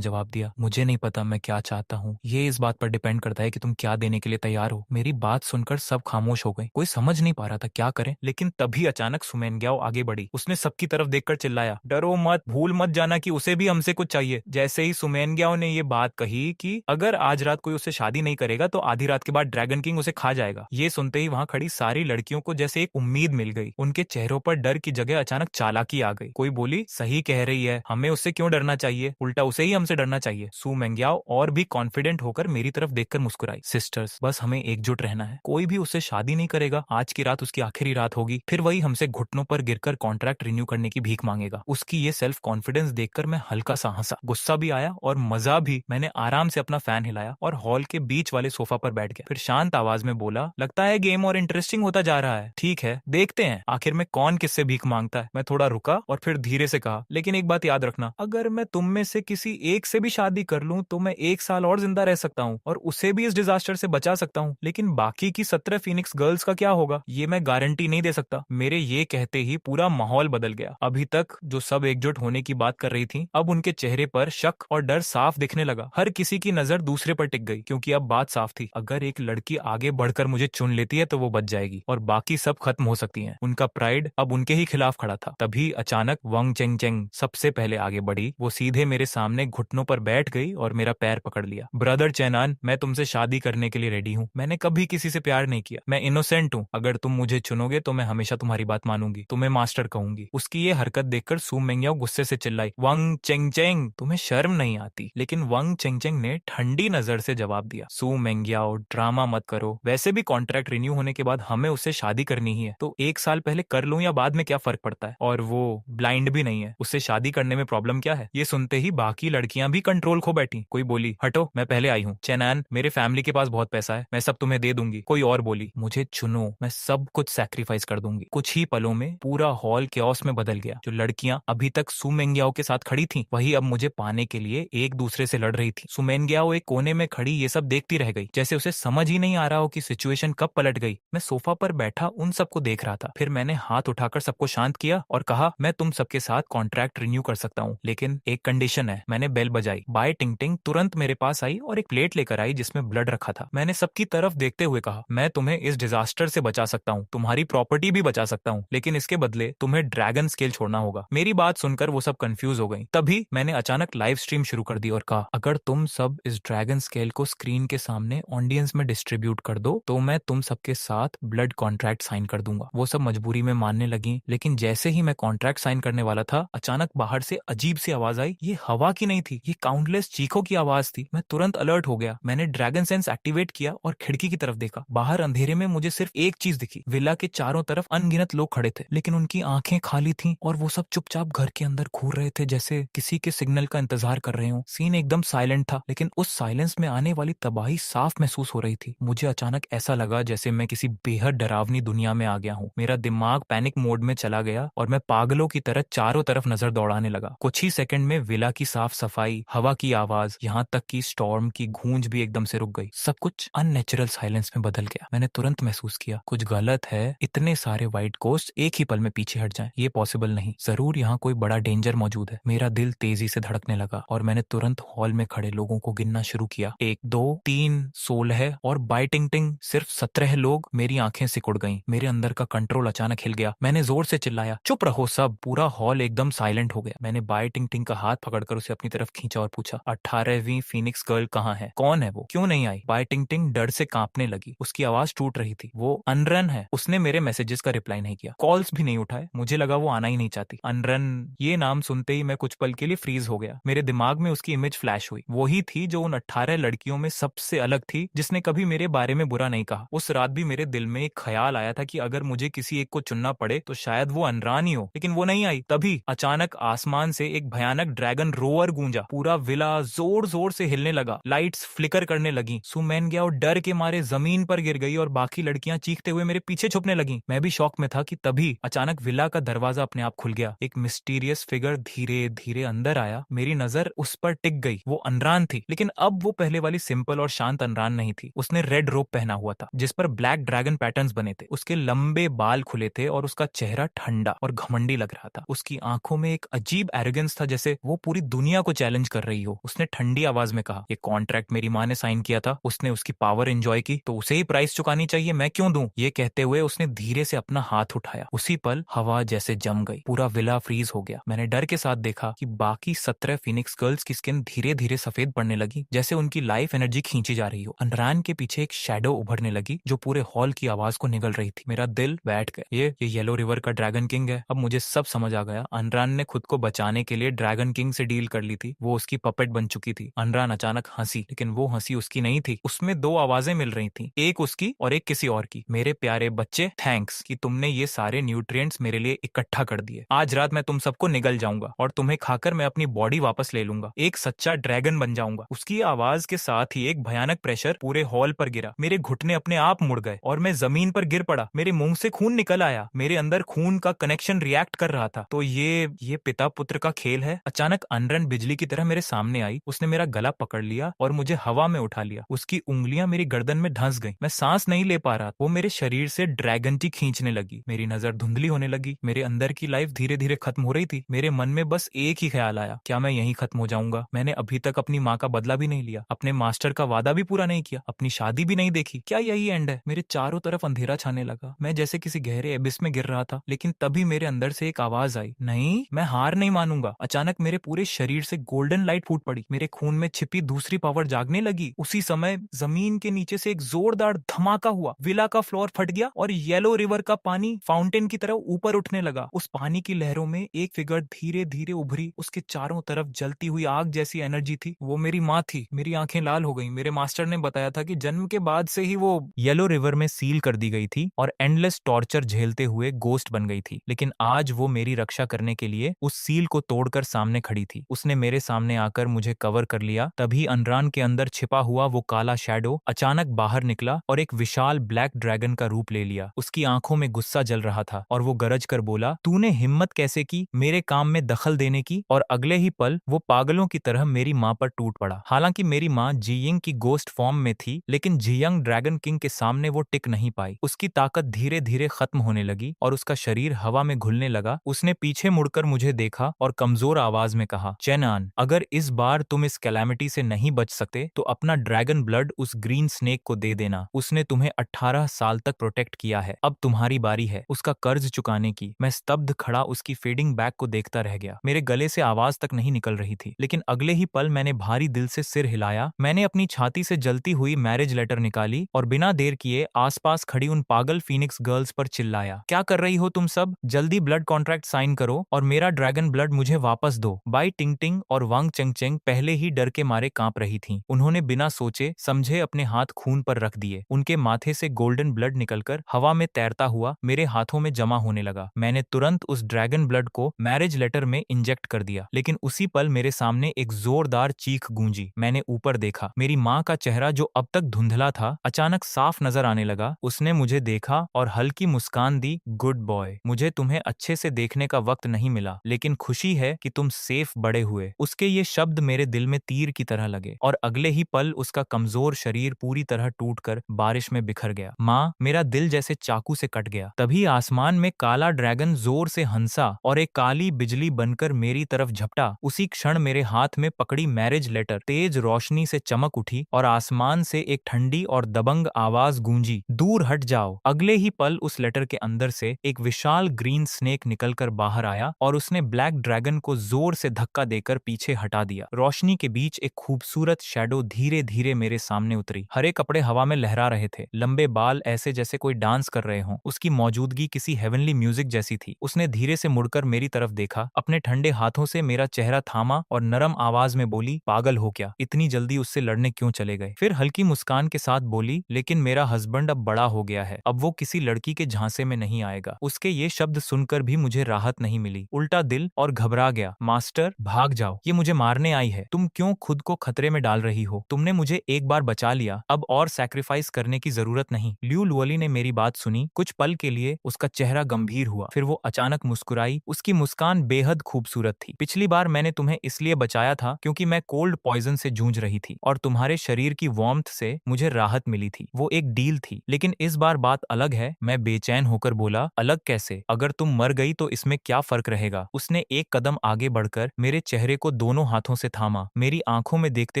जवाब दिया। मुझे नहीं पता मैं क्या चाहता हूँ, ये इस बात पर डिपेंड करता है कि तुम क्या देने के लिए तैयार हो। मेरी बात सुनकर सब खामोश हो गए, कोई समझ नहीं पा रहा था क्या करें। लेकिन तभी अचानक सुमेनग्याओ आगे बढ़ी। उसने सबकी तरफ देखकर चिल्लाया, डरो मत, भूल मत जाना कि उसे भी हमसे कुछ चाहिए। जैसे ही सुमेनग्याओ ने ये बात कही कि अगर आज रात कोई उससे शादी नहीं करेगा तो आधी रात के बाद ड्रैगन किंग उसे खा जाएगा, ये सुनते ही वहां खड़ी सारी लड़कियों को जैसे एक उम्मीद मिल गई। उनके चेहरों पर डर की जगह अचानक चालाकी आ गई। कोई बोली, सही कह रही है, हमें उससे क्यों डरना चाहिए, उल्टा उसे ही हमसे डरना चाहिए। सू मेंग्याओ और भी कॉन्फिडेंट होकर मेरी तरफ देखकर मुस्कुराई। सिस्टर्स, बस हमें एकजुट रहना है, कोई भी उससे शादी नहीं करेगा, आज की रात उसकी आखिरी रात होगी, फिर वही हमसे घुटनों पर गिरकर कॉन्ट्रैक्ट रिन्यू करने की भीख मांगेगा। उसकी ये सेल्फ कॉन्फिडेंस देखकर मैं हल्का सा हंसा, गुस्सा भी आया और मजा भी। मैंने आराम से अपना फैन हिलाया और हॉल के बीच वाले सोफा पर बैठ गया। फिर शांत आवाज में बोला, लगता है गेम और इंटरेस्टिंग होता जा रहा है। ठीक है, देखते हैं आखिर में कौन किससे भीख मांगता है। मैं थोड़ा रुका और फिर धीरे से कहा, लेकिन एक बात याद रखना, अगर मैं तुम में से किसी एक से भी शादी कर लूं तो मैं 1 साल और जिंदा रह सकता हूं और उसे भी इस डिजास्टर से बचा सकता हूं, लेकिन बाकी की 17 फीनिक्स गर्ल्स का क्या होगा, ये मैं गारंटी नहीं दे सकता। मेरे ये कहते ही पूरा माहौल बदल गया। अभी तक जो सब एकजुट होने की बात कर रही थी, अब उनके चेहरे पर शक और डर साफ दिखने लगा। हर किसी की नजर दूसरे पर टिक गई, क्योंकि अब बात साफ थी, अगर एक लड़की आगे बढ़कर मुझे चुन लेती है तो वो बच जाएगी और बाकी सब खत्म हो सकती हैं। उनका प्राइड अब उनके ही खिलाफ खड़ा था। तभी अचानक वंग चेंग चेंग सबसे पहले आगे बढ़ी। वो सीधे मेरे सामने घुटनों पर बैठ गई और मेरा पैर पकड़ लिया। ब्रदर चेनान, मैं तुमसे शादी करने के लिए रेडी हूँ। मैंने कभी किसी से प्यार नहीं किया, मैं इनोसेंट हूँ। अगर तुम मुझे चुनोगे तो मैं हमेशा तुम्हारी बात मानूंगी, तुम्हें मास्टर कहूंगी। उसकी ये हरकत देखकर सू मेंग्याओ गुस्से से चिल्लाई, वंग चेंग चेंग, तुम्हें शर्म नहीं आती? लेकिन वंग चेंग चेंग ने ठंडी नजर से जवाब दिया, सू मेंग्याओ ड्रामा मत करो, वैसे भी कॉन्ट्रैक्ट रिन्यू होने के बाद हमें उससे शादी करनी ही है, तो 1 साल पहले कर लूं या बाद में क्या फर्क पड़ता है? और वो ब्लाइंड भी नहीं है, उससे शादी करने में प्रॉब्लम क्या है? ये सुनते ही बाकी लड़कियां भी कंट्रोल खो बैठी। कोई बोली, हटो, मैं पहले आई हूँ। चेनान, मेरे फैमिली के पास बहुत पैसा है, मैं सब तुम्हें दे दूंगी। कोई और बोली, मुझे चुनो, मैं सब कुछ सैक्रिफाइस कर दूंगी। कुछ ही पलों में पूरा हॉल केओस में बदल गया। जो लड़कियां अभी तक सुमेंग्याओ के साथ खड़ी थी, वही अब मुझे पाने के लिए एक दूसरे से लड़ रही थी। सुमेंग्याओ एक कोने में खड़ी ये सब देखती रह गई, जैसे उसे समझ ही नहीं आ रहा हो कि सिचुएशन कब पलट गई। मैं सोफा पर बैठा उन सबको देख रहा था। फिर मैंने हाथ उठाकर सबको शांत किया और कहा, मैं तुम सबके साथ कॉन्ट्रैक्ट रिन्यू कर सकता हूँ, लेकिन एक कंडीशन है। मैंने बेल बजाई। बाय टिंग टिंग तुरंत मेरे पास आई और एक प्लेट लेकर आई जिसमें ब्लड रखा था। मैंने सबकी तरफ देखते हुए कहा, मैं तुम्हें इस डिजास्टर से बचा सकता हूँ, तुम्हारी प्रॉपर्टी भी बचा सकता हूँ, लेकिन इसके बदले तुम्हें ड्रैगन स्केल छोड़ना होगा। मेरी बात सुनकर वो सब कंफ्यूज हो गई। तभी मैंने अचानक लाइव स्ट्रीम शुरू कर दी और कहा, अगर तुम सब इस ड्रैगन स्केल को स्क्रीन के सामने ऑडियंस में डिस्ट्रीब्यूट कर दो तो मैं तुम सबके साथ ब्लड कॉन्ट्रैक्ट साइन कर दूंगा। वो सब मजबूरी में मानने लगी, लेकिन जैसे ही मैं कॉन्ट्रैक्ट साइन करने वाला था, अचानक बाहर से अजीब सी आवाज आई। ये हवा की नहीं थी, ये काउंटलेस चीखों की आवाज थी। मैं तुरंत अलर्ट हो गया। मैंने ड्रैगन सेंस एक्टिवेट किया और खिड़की की तरफ देखा। बाहर अंधेरे में मुझे सिर्फ एक चीज दिखी, विला के चारों तरफ अनगिनत लोग खड़े थे, लेकिन उनकी आंखें खाली थीं और वो सब चुपचाप घर के अंदर घूर रहे थे, जैसे किसी के सिग्नल का इंतजार कर रहे हो। सीन एकदम साइलेंट था, लेकिन उस साइलेंस में आने वाली तबाही साफ महसूस हो रही थी। मुझे अचानक ऐसा लगा जैसे मैं किसी बेहद डरावनी दुनिया में आ गया हूँ। मेरा दिमाग पैनिक मोड में चला गया और मैं पागलों की तरह चारों तरफ नजर दौड़ाने लगा। कुछ ही सेकंड में विला की साफ सफाई, हवा की आवाज, यहाँ तक कि स्टॉर्म की गूंज भी एकदम से रुक गई। सब कुछ अननेचुरल साइलेंस में बदल गया। मैंने तुरंत महसूस किया, कुछ गलत है। इतने सारे व्हाइट गोस्ट एक ही पल में पीछे हट जाएं, ये पॉसिबल नहीं। जरूर यहाँ कोई बड़ा डेंजर मौजूद है। मेरा दिल तेजी से धड़कने लगा और मैंने तुरंत हॉल में खड़े लोगों को गिनना शुरू किया। 1 2 3 16 और बाय टिंग टिंग सिर्फ 17 लोग। मेरी आंखें सिकुड़ गईं। मेरे अंदर का कंट्रोल अचानक हिल गया। मैंने जोर से चिल्लाया, चुप रहो सब। पूरा हॉल एकदम साइलेंट हो गया। मैंने बाय टिंग टिंग का हाथ पकड़कर उसे अपनी तरफ खींचा और पूछा, 18वीं फीनिक्स गर्ल कहाँ है? कौन है वो? क्यों नहीं आई? बाय टिंग टिंग डर से कांपने लगी। उसकी आवाज टूट रही थी। वो अनरन है। उसने मेरे मैसेजेस का रिप्लाई नहीं किया, कॉल्स भी नहीं उठाए। मुझे लगा वो आना ही नहीं चाहती। अनरन, ये नाम सुनते ही मैं कुछ पल के लिए फ्रीज हो गया। मेरे दिमाग में उसकी इमेज फ्लैश हुई। वही थी जो उन 18 लड़कियों में सबसे अलग थी, जिसने कभी मेरे बारे में बुरा नहीं कहा। उस रात भी मेरे दिल में एक ख्याल आया था कि अगर मुझे किसी एक को चुनना पड़े तो शायद वो अनरान ही हो, लेकिन वो नहीं आई। तभी अचानक आसमान से एक भयानक ड्रैगन रोअर गूंजा। पूरा विला जोर जोर से हिलने लगा। लाइट्स फ्लिकर करने लगी। सुमेनग्याओ डर के मारे जमीन पर गिर गई और बाकी लड़कियां चीखते हुए मेरे पीछे छुपने लगी। मैं भी शॉक में था कि तभी अचानक विला का दरवाजा अपने आप खुल गया। एक मिस्टीरियस फिगर धीरे धीरे अंदर आया। मेरी नजर उस पर टिक गई। वो अनरान थी, लेकिन अब वो पहले वाली सिंपल और शांत अनरान नहीं थी। उसने रेड रोब पहना हुआ था जिस पर ब्लैक ड्रैगन ड्रैगन पैटर्न्स बने थे। उसके लंबे बाल खुले थे और उसका चेहरा ठंडा और घमंडी लग रहा था। उसकी आंखों में एक अजीब एरोगेंस था, जैसे वो पूरी दुनिया को चैलेंज कर रही हो। उसने ठंडी आवाज में कहा, ये कॉन्ट्रैक्ट मेरी माँ ने साइन किया था, उसने उसकी पावर एंजॉय की तो उसे ही प्राइस चुकानी चाहिए, मैं क्यों दूं? ये कहते हुए उसने धीरे से अपना हाथ उठाया। उसी पल हवा जैसे जम गई, पूरा विला फ्रीज हो गया। मैंने डर के साथ देखा कि बाकी 17 फिनिक्स गर्ल्स की स्किन धीरे धीरे सफेद पड़ने लगी, जैसे उनकी लाइफ एनर्जी खींची जा रही हो। अनरान के पीछे एक शैडो उभरने लगी जो पूरे हॉल की आवाज को निगल रही थी। मेरा दिल बैठ गया। ये येलो रिवर का ड्रैगन किंग है। अब मुझे सब समझ आ गया। अनरान ने खुद को बचाने के लिए ड्रैगन किंग से डील कर ली थी। वो उसकी पपेट बन चुकी थी। अनरान अचानक हंसी, लेकिन वो हंसी उसकी नहीं थी। उसमें दो आवाजें मिल रही थी, एक उसकी और एक किसी और की। मेरे प्यारे बच्चे, थैंक्स कि तुमने ये सारे न्यूट्रिएंट्स मेरे लिए इकट्ठा कर दिए। आज रात मैं तुम सबको निगल जाऊंगा और तुम्हें खाकर मैं अपनी बॉडी वापस ले लूंगा। एक सच्चा ड्रैगन बन जाऊंगा। उसकी आवाज के साथ ही एक भयानक प्रेशर पूरे हॉल पर गिरा। मेरे घुटने अपने आप मुड़ गए और मैं जमीन पर गिर पड़ा। मेरे मुंह से खून निकल आया। मेरे अंदर खून का कनेक्शन रिएक्ट कर रहा था। तो ये पिता पुत्र का खेल है। अचानक अनरन बिजली की तरह मेरे सामने आई। उसने मेरा गला पकड़ लिया और मुझे हवा में उठा लिया। उसकी उंगलियां मेरी गर्दन में धंस गई। मैं सांस नहीं ले पा रहा। वो मेरे शरीर से ड्रैगनटी खींचने लगी। मेरी नजर धुंधली होने लगी। मेरे अंदर की लाइफ धीरे धीरे खत्म हो रही थी। मेरे मन में बस एक ही ख्याल आया, क्या मैं यहीं खत्म हो जाऊंगा? मैंने अभी तक अपनी माँ का बदला भी नहीं लिया, अपने मास्टर का वादा भी पूरा नहीं किया, अपनी शादी भी नहीं देखी। क्या यही एंड है? मेरे चारों तरफ अंधेरा छाने लगा। मैं जैसे किसी गहरे एबिस में गिर रहा था। लेकिन तभी मेरे अंदर से एक आवाज आई, नहीं, मैं हार नहीं मानूंगा। अचानक मेरे पूरे शरीर से गोल्डन लाइट फूट पड़ी। मेरे खून में छिपी दूसरी पावर जागने लगी। उसी समय जमीन के नीचे से एक जोरदार धमाका हुआ। विला का फ्लोर फट गया और येलो रिवर का पानी फाउंटेन की तरह ऊपर उठने लगा। उस पानी की लहरों में एक फिगर धीरे धीरे उभरी। उसके चारों तरफ जलती हुई आग जैसी एनर्जी थी। वो मेरी माँ थी। मेरी आंखें लाल हो गईं। मेरे मास्टर ने बताया था कि जन्म के बाद से ही वो येलो रिवर में सील कर दी गई थी और एंडलेस टॉर्चर झेलते हुए गोस्ट बन गई थी। लेकिन आज वो मेरी रक्षा करने के लिए उस सील को तोड़कर सामने खड़ी थी। उसने मेरे सामने आकर मुझे कवर कर लिया। तभी अनरान के अंदर छिपा हुआ वो काला शैडो अचानक बाहर निकला और एक विशाल ब्लैक ड्रैगन का रूप ले लिया। उसकी आंखों में गुस्सा जल रहा था और वो गरज कर बोला, तूने हिम्मत कैसे की मेरे काम में दखल देने की? और अगले ही पल वो पागलों की तरह मेरी माँ पर टूट पड़ा। हालांकि मेरी माँ जियिंग की गोस्ट फॉर्म में थी, लेकिन जियंग ड्रैगन किंग के सामने वो टिक नहीं पाई। उसकी ताकत धीरे धीरे खत्म होने लगी और उसका शरीर हवा में घुलने लगा। उसने पीछे मुड़कर मुझे देखा और कमजोर आवाज में कहा, चेनान, अगर इस बार तुम इस कैलामिटी से नहीं बच सकते तो अपना ड्रैगन ब्लड उस ग्रीन स्नेक को दे देना। उसने तुम्हें 18 साल तक प्रोटेक्ट किया है। अब तुम्हारी बारी है उसका कर्ज चुकाने की। मैं स्तब्ध खड़ा उसकी फेडिंग बैक को देखता रह गया। मेरे गले से आवाज तक नहीं निकल रही थी। लेकिन अगले ही पल मैंने भारी दिल से सिर हिलाया। मैंने अपनी छाती से जलती हुई मैरिज लेटर निकाली और बिना देर किए आसपास खड़ी उन पागल फीनिक्स गर्ल्स पर चिल्लाया, क्या कर रही हो तुम सब? जल्दी ब्लड कॉन्ट्रैक्ट साइन करो और मेरा ड्रैगन ब्लड मुझे वापस दो। बाई टिंग टिंग और वांग चेंग चेंग पहले ही डर के मारे कांप रही थीं। उन्होंने बिना सोचे समझे अपने हाथ खून पर रख दिए। उनके माथे से गोल्डन ब्लड निकलकर हवा में तैरता हुआ मेरे हाथों में जमा होने लगा। मैंने तुरंत उस ड्रैगन ब्लड को मैरिज लेटर में इंजेक्ट कर दिया। लेकिन उसी पल मेरे सामने एक जोरदार चीख गूंजी। मैंने ऊपर देखा। मेरी माँ का चेहरा जो अब तक धुंधला था अचानक साफ नजर आने लगा। उसने मुझे देखा और हल्की मुस्कान दी, गुड बॉय, मुझे तुम्हें अच्छे से देखने का वक्त नहीं मिला, लेकिन खुशी है कि तुम सेफ बड़े हुए। उसके ये शब्द मेरे दिल में तीर की तरह लगे और अगले ही पल उसका कमजोर शरीर पूरी तरह टूटकर बारिश में बिखर गया। माँ, मेरा दिल जैसे चाकू से कट गया। तभी आसमान में काला ड्रैगन जोर से हंसा और एक काली बिजली बनकर मेरी तरफ झपटा। उसी क्षण मेरे हाथ में पकड़ी मैरिज लेटर तेज रोशनी से चमक उठी और आसमान से एक ठंडी और दबंग आवाज गूंजी, दूर हट जाओ। अगले ही पल उस लेटर के अंदर से एक विशाल ग्रीन स्नेक निकलकर बाहर आया और उसने ब्लैक ड्रैगन को जोर से धक्का देकर पीछे हटा दिया। रोशनी के बीच एक खूबसूरत शैडो धीरे धीरे मेरे सामने उतरी। हरे कपड़े हवा में लहरा रहे थे, लंबे बाल ऐसे जैसे कोई डांस कर रहे हों। उसकी मौजूदगी किसी हेवनली म्यूजिक जैसी थी। उसने धीरे से मुड़कर मेरी तरफ देखा, अपने ठंडे हाथों से मेरा चेहरा थामा और नरम आवाज में बोली, पागल हो क्या? इतनी जल्दी उससे लड़ने क्यों चले गए? फिर हल्की मुस्कान के साथ बोली, लेकिन मेरा हस्बैंड अब बड़ा हो गया है, अब वो किसी लड़की के झांसे में नहीं आएगा। उसके ये शब्द सुनकर भी मुझे राहत नहीं मिली, उल्टा दिल और घबरा गया। मास्टर, भाग जाओ, ये मुझे मारने आई है। तुम क्यों खुद को खतरे में डाल रही हो? तुमने मुझे एक बार बचा लिया, अब और सैक्रिफाइस करने की जरूरत नहीं। ल्यू लुओली ने मेरी बात सुनी। कुछ पल के लिए उसका चेहरा गंभीर हुआ, फिर वो अचानक मुस्कुराई। उसकी मुस्कान बेहद खूबसूरत थी। पिछली बार मैंने तुम्हें इसलिए बचाया था क्योंकि मैं कोल्ड पॉइजन से जूझ रही थी और तुम्हारे शरीर की वार्मथ से मुझे राहत मिली थी। वो एक डील थी। जाएगी। लेकिन इस बार बात अलग है। मैं बेचैन होकर बोला, अलग कैसे? अगर तुम मर गई तो इसमें क्या फर्क रहेगा? उसने एक कदम आगे बढ़कर मेरे चेहरे को दोनों हाथों से थामा, मेरी आंखों में देखते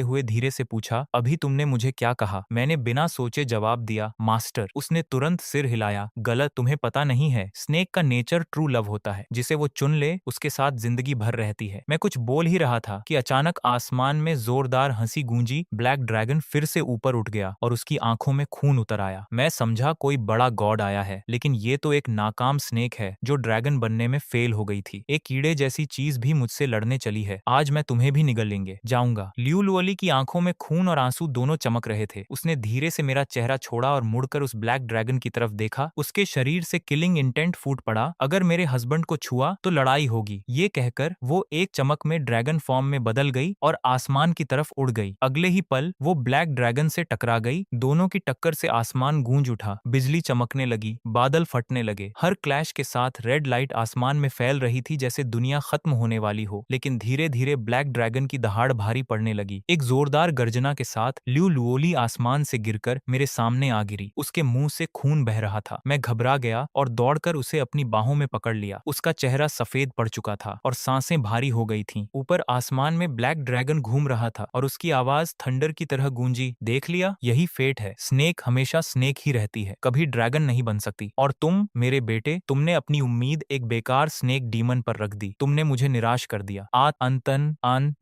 हुए धीरे से पूछा, अभी तुमने मुझे क्या कहा? मैंने बिना सोचे जवाब दिया, मास्टर। उसने तुरंत सिर हिलाया, गलत, तुम्हें पता नहीं है। स्नेक का नेचर ट्रू लव होता है, जिसे वो चुन ले उसके साथ जिंदगी भर रहती है। मैं कुछ बोल ही रहा था कि अचानक आसमान में जोरदार हंसी गूंजी। ब्लैक ड्रैगन फिर से ऊपर उठ गया और उसकी आंखों में खून उतर आया। मैं समझा कोई बड़ा गॉड आया है, लेकिन ये तो एक नाकाम स्नेक है जो ड्रैगन बनने में फेल हो गई थी। एक कीड़े जैसी चीज भी मुझसे लड़ने चली है। आज मैं तुम्हें भी निगल लेंगे, जाऊंगा। ल्यू लुओली की आंखों में खून और आंसू दोनों चमक रहे थे। उसने धीरे से मेरा चेहरा छोड़ा और मुड़कर उस ब्लैक ड्रैगन की तरफ देखा। उसके शरीर से किलिंग इंटेंट फूट पड़ा। अगर मेरे हस्बैंड को छुआ तो लड़ाई होगी। ये कहकर वो एक चमक में ड्रैगन फॉर्म में बदल गई और आसमान की तरफ उड़ गई। अगले ही पल वो ब्लैक ड्रैगन से टकरा गई। दोनों की टक्कर से आसमान गूंज उठा, बिजली चमकने लगी, बादल फटने लगे। हर क्लैश के साथ रेड लाइट आसमान में फैल रही थी, जैसे दुनिया खत्म होने वाली हो। लेकिन धीरे धीरे ब्लैक ड्रैगन की दहाड़ भारी पड़ने लगी। एक जोरदार गर्जना के साथ ल्यू लुओली आसमान से गिरकर मेरे सामने आ गिरी। उसके मुंह से खून बह रहा था। मैं घबरा गया और दौड़कर उसे अपनी बाहों में पकड़ लिया। उसका चेहरा सफेद पड़ चुका था और सांसें भारी हो गई थीं। ऊपर आसमान में ब्लैक ड्रैगन घूम रहा था और उसकी आवाज थंडर की तरह गूंजी, देख लिया, यही फेट है। स्नेक हमेशा स्नेक ही रहती है, कभी ड्रैगन नहीं बन सकती। और तुम मेरे बेटे, तुमने अपनी उम्मीद एक बेकार स्नेक डीमन पर रख दी। तुमने मुझे निराश कर दिया।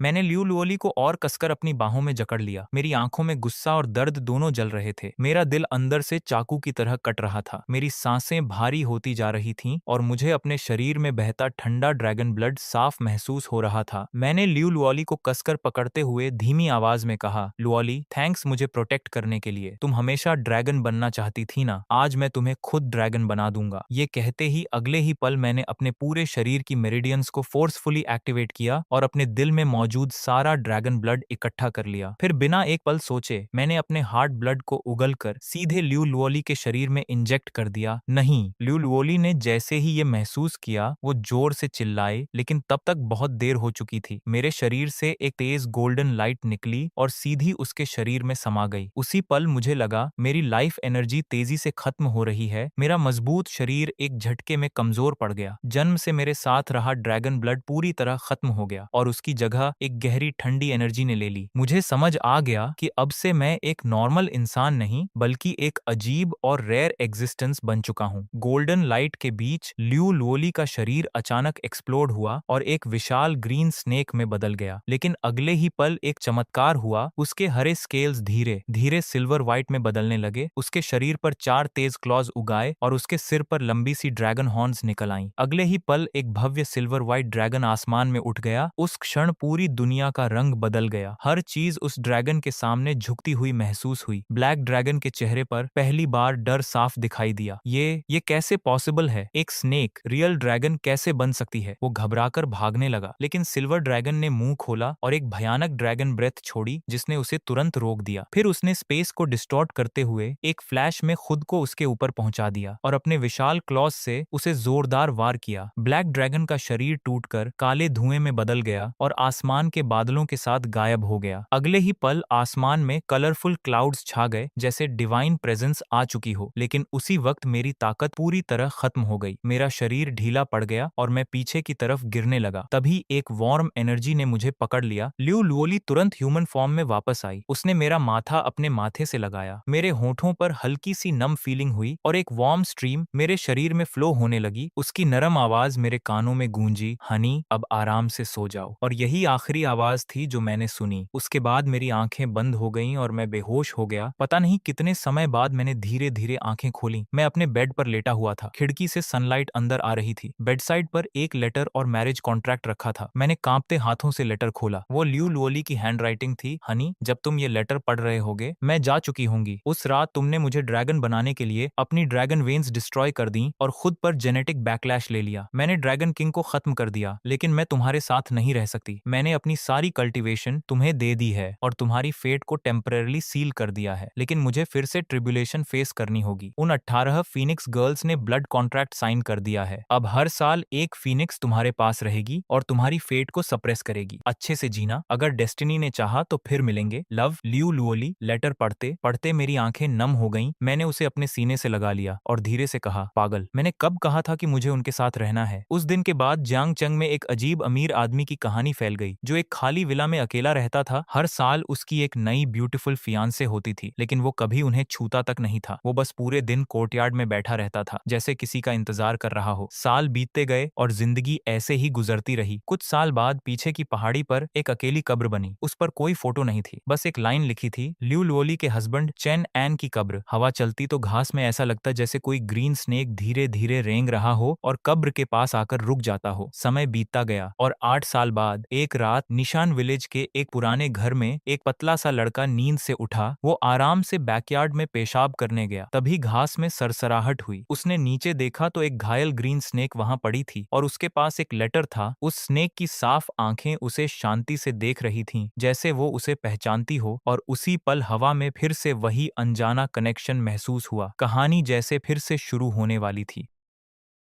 मैंने ल्यू लुओली को और कसकर अपनी बाहों में जकड़ लिया। मेरी आंखों में गुस्सा और दर्द दोनों जल रहे थे। मेरा दिल अंदर से चाकू की तरह कट रहा था। मेरी सांसें भारी होती जा रही थीं और मुझे अपने शरीर में बहता ठंडा ड्रैगन ब्लड साफ महसूस हो रहा था। मैंने ल्यू लुओली को कसकर पकड़ते हुए धीमी आवाज में कहा, लुओली, थैंक्स मुझे प्रोटेक्ट करने के लिए। तुम हमेशा ड्रैगन बनना चाहती थी ना, आज मैं तुम्हें खुद ड्रैगन बना दूंगा। ये कहते ही अगले ही पल मैंने अपने पूरे शरीर की मेरिडियंस को फोर्सफुली एक्टिवेट किया और अपने दिल में मौजूद सारा ड्रैगन ब्लड इकट्ठा कर लिया। फिर बिना एक पल सोचे मैंने अपने हार्ट ब्लड को उगलकर सीधे ल्यू लुओली के शरीर में इंजेक्ट कर दिया। नहीं, ल्यू लुओली ने जैसे ही ये महसूस किया वो जोर से चिल्लाए, लेकिन तब तक बहुत देर हो चुकी थी। मेरे शरीर से एक तेज गोल्डन लाइट निकली और सीधी उसके शरीर में समा गई। उसी पल मुझे लगा मेरी लाइफ एनर्जी तेजी से खत्म हो रही है। मेरा मजबूत शरीर एक झटके में कमजोर पड़ गया। जन्म से मेरे साथ रहा ड्रैगन ब्लड पूरी तरह खत्म हो गया और उसकी जगह एक गहरी ठंडी एनर्जी ने ले ली। मुझे समझ आ गया कि अब से मैं एक नॉर्मल इंसान नहीं बल्कि एक अजीब और रेयर एग्जिस्टेंस बन चुका हूँ। गोल्डन लाइट के बीच ल्यू लुओली का शरीर अचानक एक्सप्लोड हुआ और एक विशाल ग्रीन स्नेक में बदल गया। लेकिन अगले ही पल एक चमत्कार हुआ। उसके हरे स्केल्स धीरे धीरे सिल्वर व्हाइट में बदलने लगे। उसके शरीर पर 4 तेज क्लॉज उगाए और उसके सिर पर लंबी सी ड्रैगन हॉर्न्स निकल आईं। अगले ही पल एक भव्य सिल्वर व्हाइट ड्रैगन आसमान में उठ गया। उस क्षण पूरी दुनिया का रंग बदल गया। हर चीज उस ड्रैगन के सामने झुकती हुई महसूस हुई। ब्लैक ड्रैगन के चेहरे पर पहली बार डर साफ दिखाई दिया। ये कैसे पॉसिबल है? एक स्नेक रियल ड्रैगन कैसे बन सकती है? वो घबराकर भागने लगा, लेकिन सिल्वर ड्रैगन ने मुंह खोला और एक भयानक ड्रैगन ब्रेथ छोड़ी जिसने उसे तुरंत रोक दिया। फिर उसने स्पेस को डिस्टॉर्ट करते हुए एक फ्लैश में खुद को उसके ऊपर पहुंचा दिया और अपने विशाल क्लॉज से उसे जोरदार वार किया। ब्लैक ड्रैगन का शरीर टूटकर काले धुएं में बदल गया और आसमान के बादलों के साथ गायब हो गया। अगले ही पल आसमान में कलरफुल क्लाउड्स छा गए, जैसे डिवाइन प्रेजेंस आ चुकी हो। लेकिन उसी वक्त मेरी ताकत पूरी तरह खत्म हो गई। मेरा शरीर ढीला पड़ गया और मैं पीछे की तरफ गिरने लगा। तभी एक वार्म एनर्जी ने मुझे पकड़ लिया। ल्यू लुओली तुरंत ह्यूमन फॉर्म में वापस आई। उसने मेरा माथा अपने माथे से लगाया। मेरे होठों पर हल्की सी नम फीलिंग हुई और एक वार्म स्ट्रीम मेरे शरीर में फ्लो होने लगी। उसकी नरम आवाज मेरे कानों में गूंजी, हनी, अब आराम से सो जाओ। और यही आखिरी आवाज थी जो मैंने सुनी। उसके बाद मेरी आंखें बंद हो गईं और मैं बेहोश हो गया। पता नहीं कितने समय बाद मैंने धीरे धीरे आंखें खोली। मैं अपने बेड पर लेटा हुआ था। खिड़की से सनलाइट अंदर आ रही थी। बेड साइड पर एक लेटर और मैरिज कॉन्ट्रैक्ट रखा था। मैंने कांपते हाथों से लेटर खोला। वो ल्यू लुओली की हैंडराइटिंग थी। हनी, जब तुम ये लेटर पढ़ रहे होगे मैं जा चुकी होंगी। उस रात तुमने मुझे ड्रैगन बनाने के लिए अपनी ड्रैगन वेन्स डिस्ट्रॉय कर दी और खुद पर जेनेटिक बैकलैश ले लिया। मैंने ड्रैगन किंग को खत्म कर दिया, लेकिन मैं तुम्हारे साथ नहीं रह सकती। मैंने अपनी सारी कल्टीवेशन तुम्हें दे दी है और तुम्हारी फेट को टेम्परेरी सील कर दिया है। लेकिन मुझे फिर से ट्रिब्यूलेशन फेस करनी होगी। उन 18 फीनिक्स गर्ल्स ने ब्लड कॉन्ट्रैक्ट साइन कर दिया है। अब हर साल एक फीनिक्स तुम्हारे पास रहेगी और तुम्हारी फेट को सप्रेस करेगी। अच्छे से जीना। अगर डेस्टिनी ने चाहा तो फिर मिलेंगे। लव, ल्यू लुओली। लेटर पढ़ते पढ़ते मेरी आंखें नम हो हो गईं। मैंने उसे अपने सीने से लगा लिया और धीरे से कहा, पागल, मैंने कब कहा था कि मुझे उनके साथ रहना है। उस दिन के बाद जियांग चंग में एक अजीब अमीर आदमी की कहानी फैल गई, जो एक खाली विला में अकेला रहता था। हर साल उसकी एक नई ब्यूटीफुल फियांसे होती थी, लेकिन वो कभी उन्हें छूता तक नहीं था। वो बस पूरे दिन कोर्टयार्ड में बैठा रहता था, जैसे किसी का इंतजार कर रहा हो। साल बीतते गए और जिंदगी ऐसे ही गुजरती रही। कुछ साल बाद पीछे की पहाड़ी पर एक अकेली कब्र बनी। उस पर कोई फोटो नहीं थी, बस एक लाइन लिखी थी, ल्यू लुओली के हस्बैंड चेन एन की कब्र। हवा चलती तो घास में ऐसा लगता जैसे कोई ग्रीन स्नेक धीरे धीरे रेंग रहा हो और कब्र के पास आकर रुक जाता हो। समय बीतता गया और 8 साल बाद एक रात निशान विलेज के एक पुराने घर में एक पतला सा लड़का नींद से उठा। वो आराम से बैकयार्ड में पेशाब करने गया। तभी घास में सरसराहट हुई। उसने नीचे देखा तो एक घायल ग्रीन स्नेक वहां पड़ी थी और उसके पास एक लेटर था। उस स्नेक की साफ आंखें उसे शांति से देख रही थीं, जैसे वो उसे पहचानती हो। और उसी पल हवा में फिर से वही अनजाना कनेक्शन महसूस हुआ। कहानी जैसे फिर से शुरू होने वाली थी।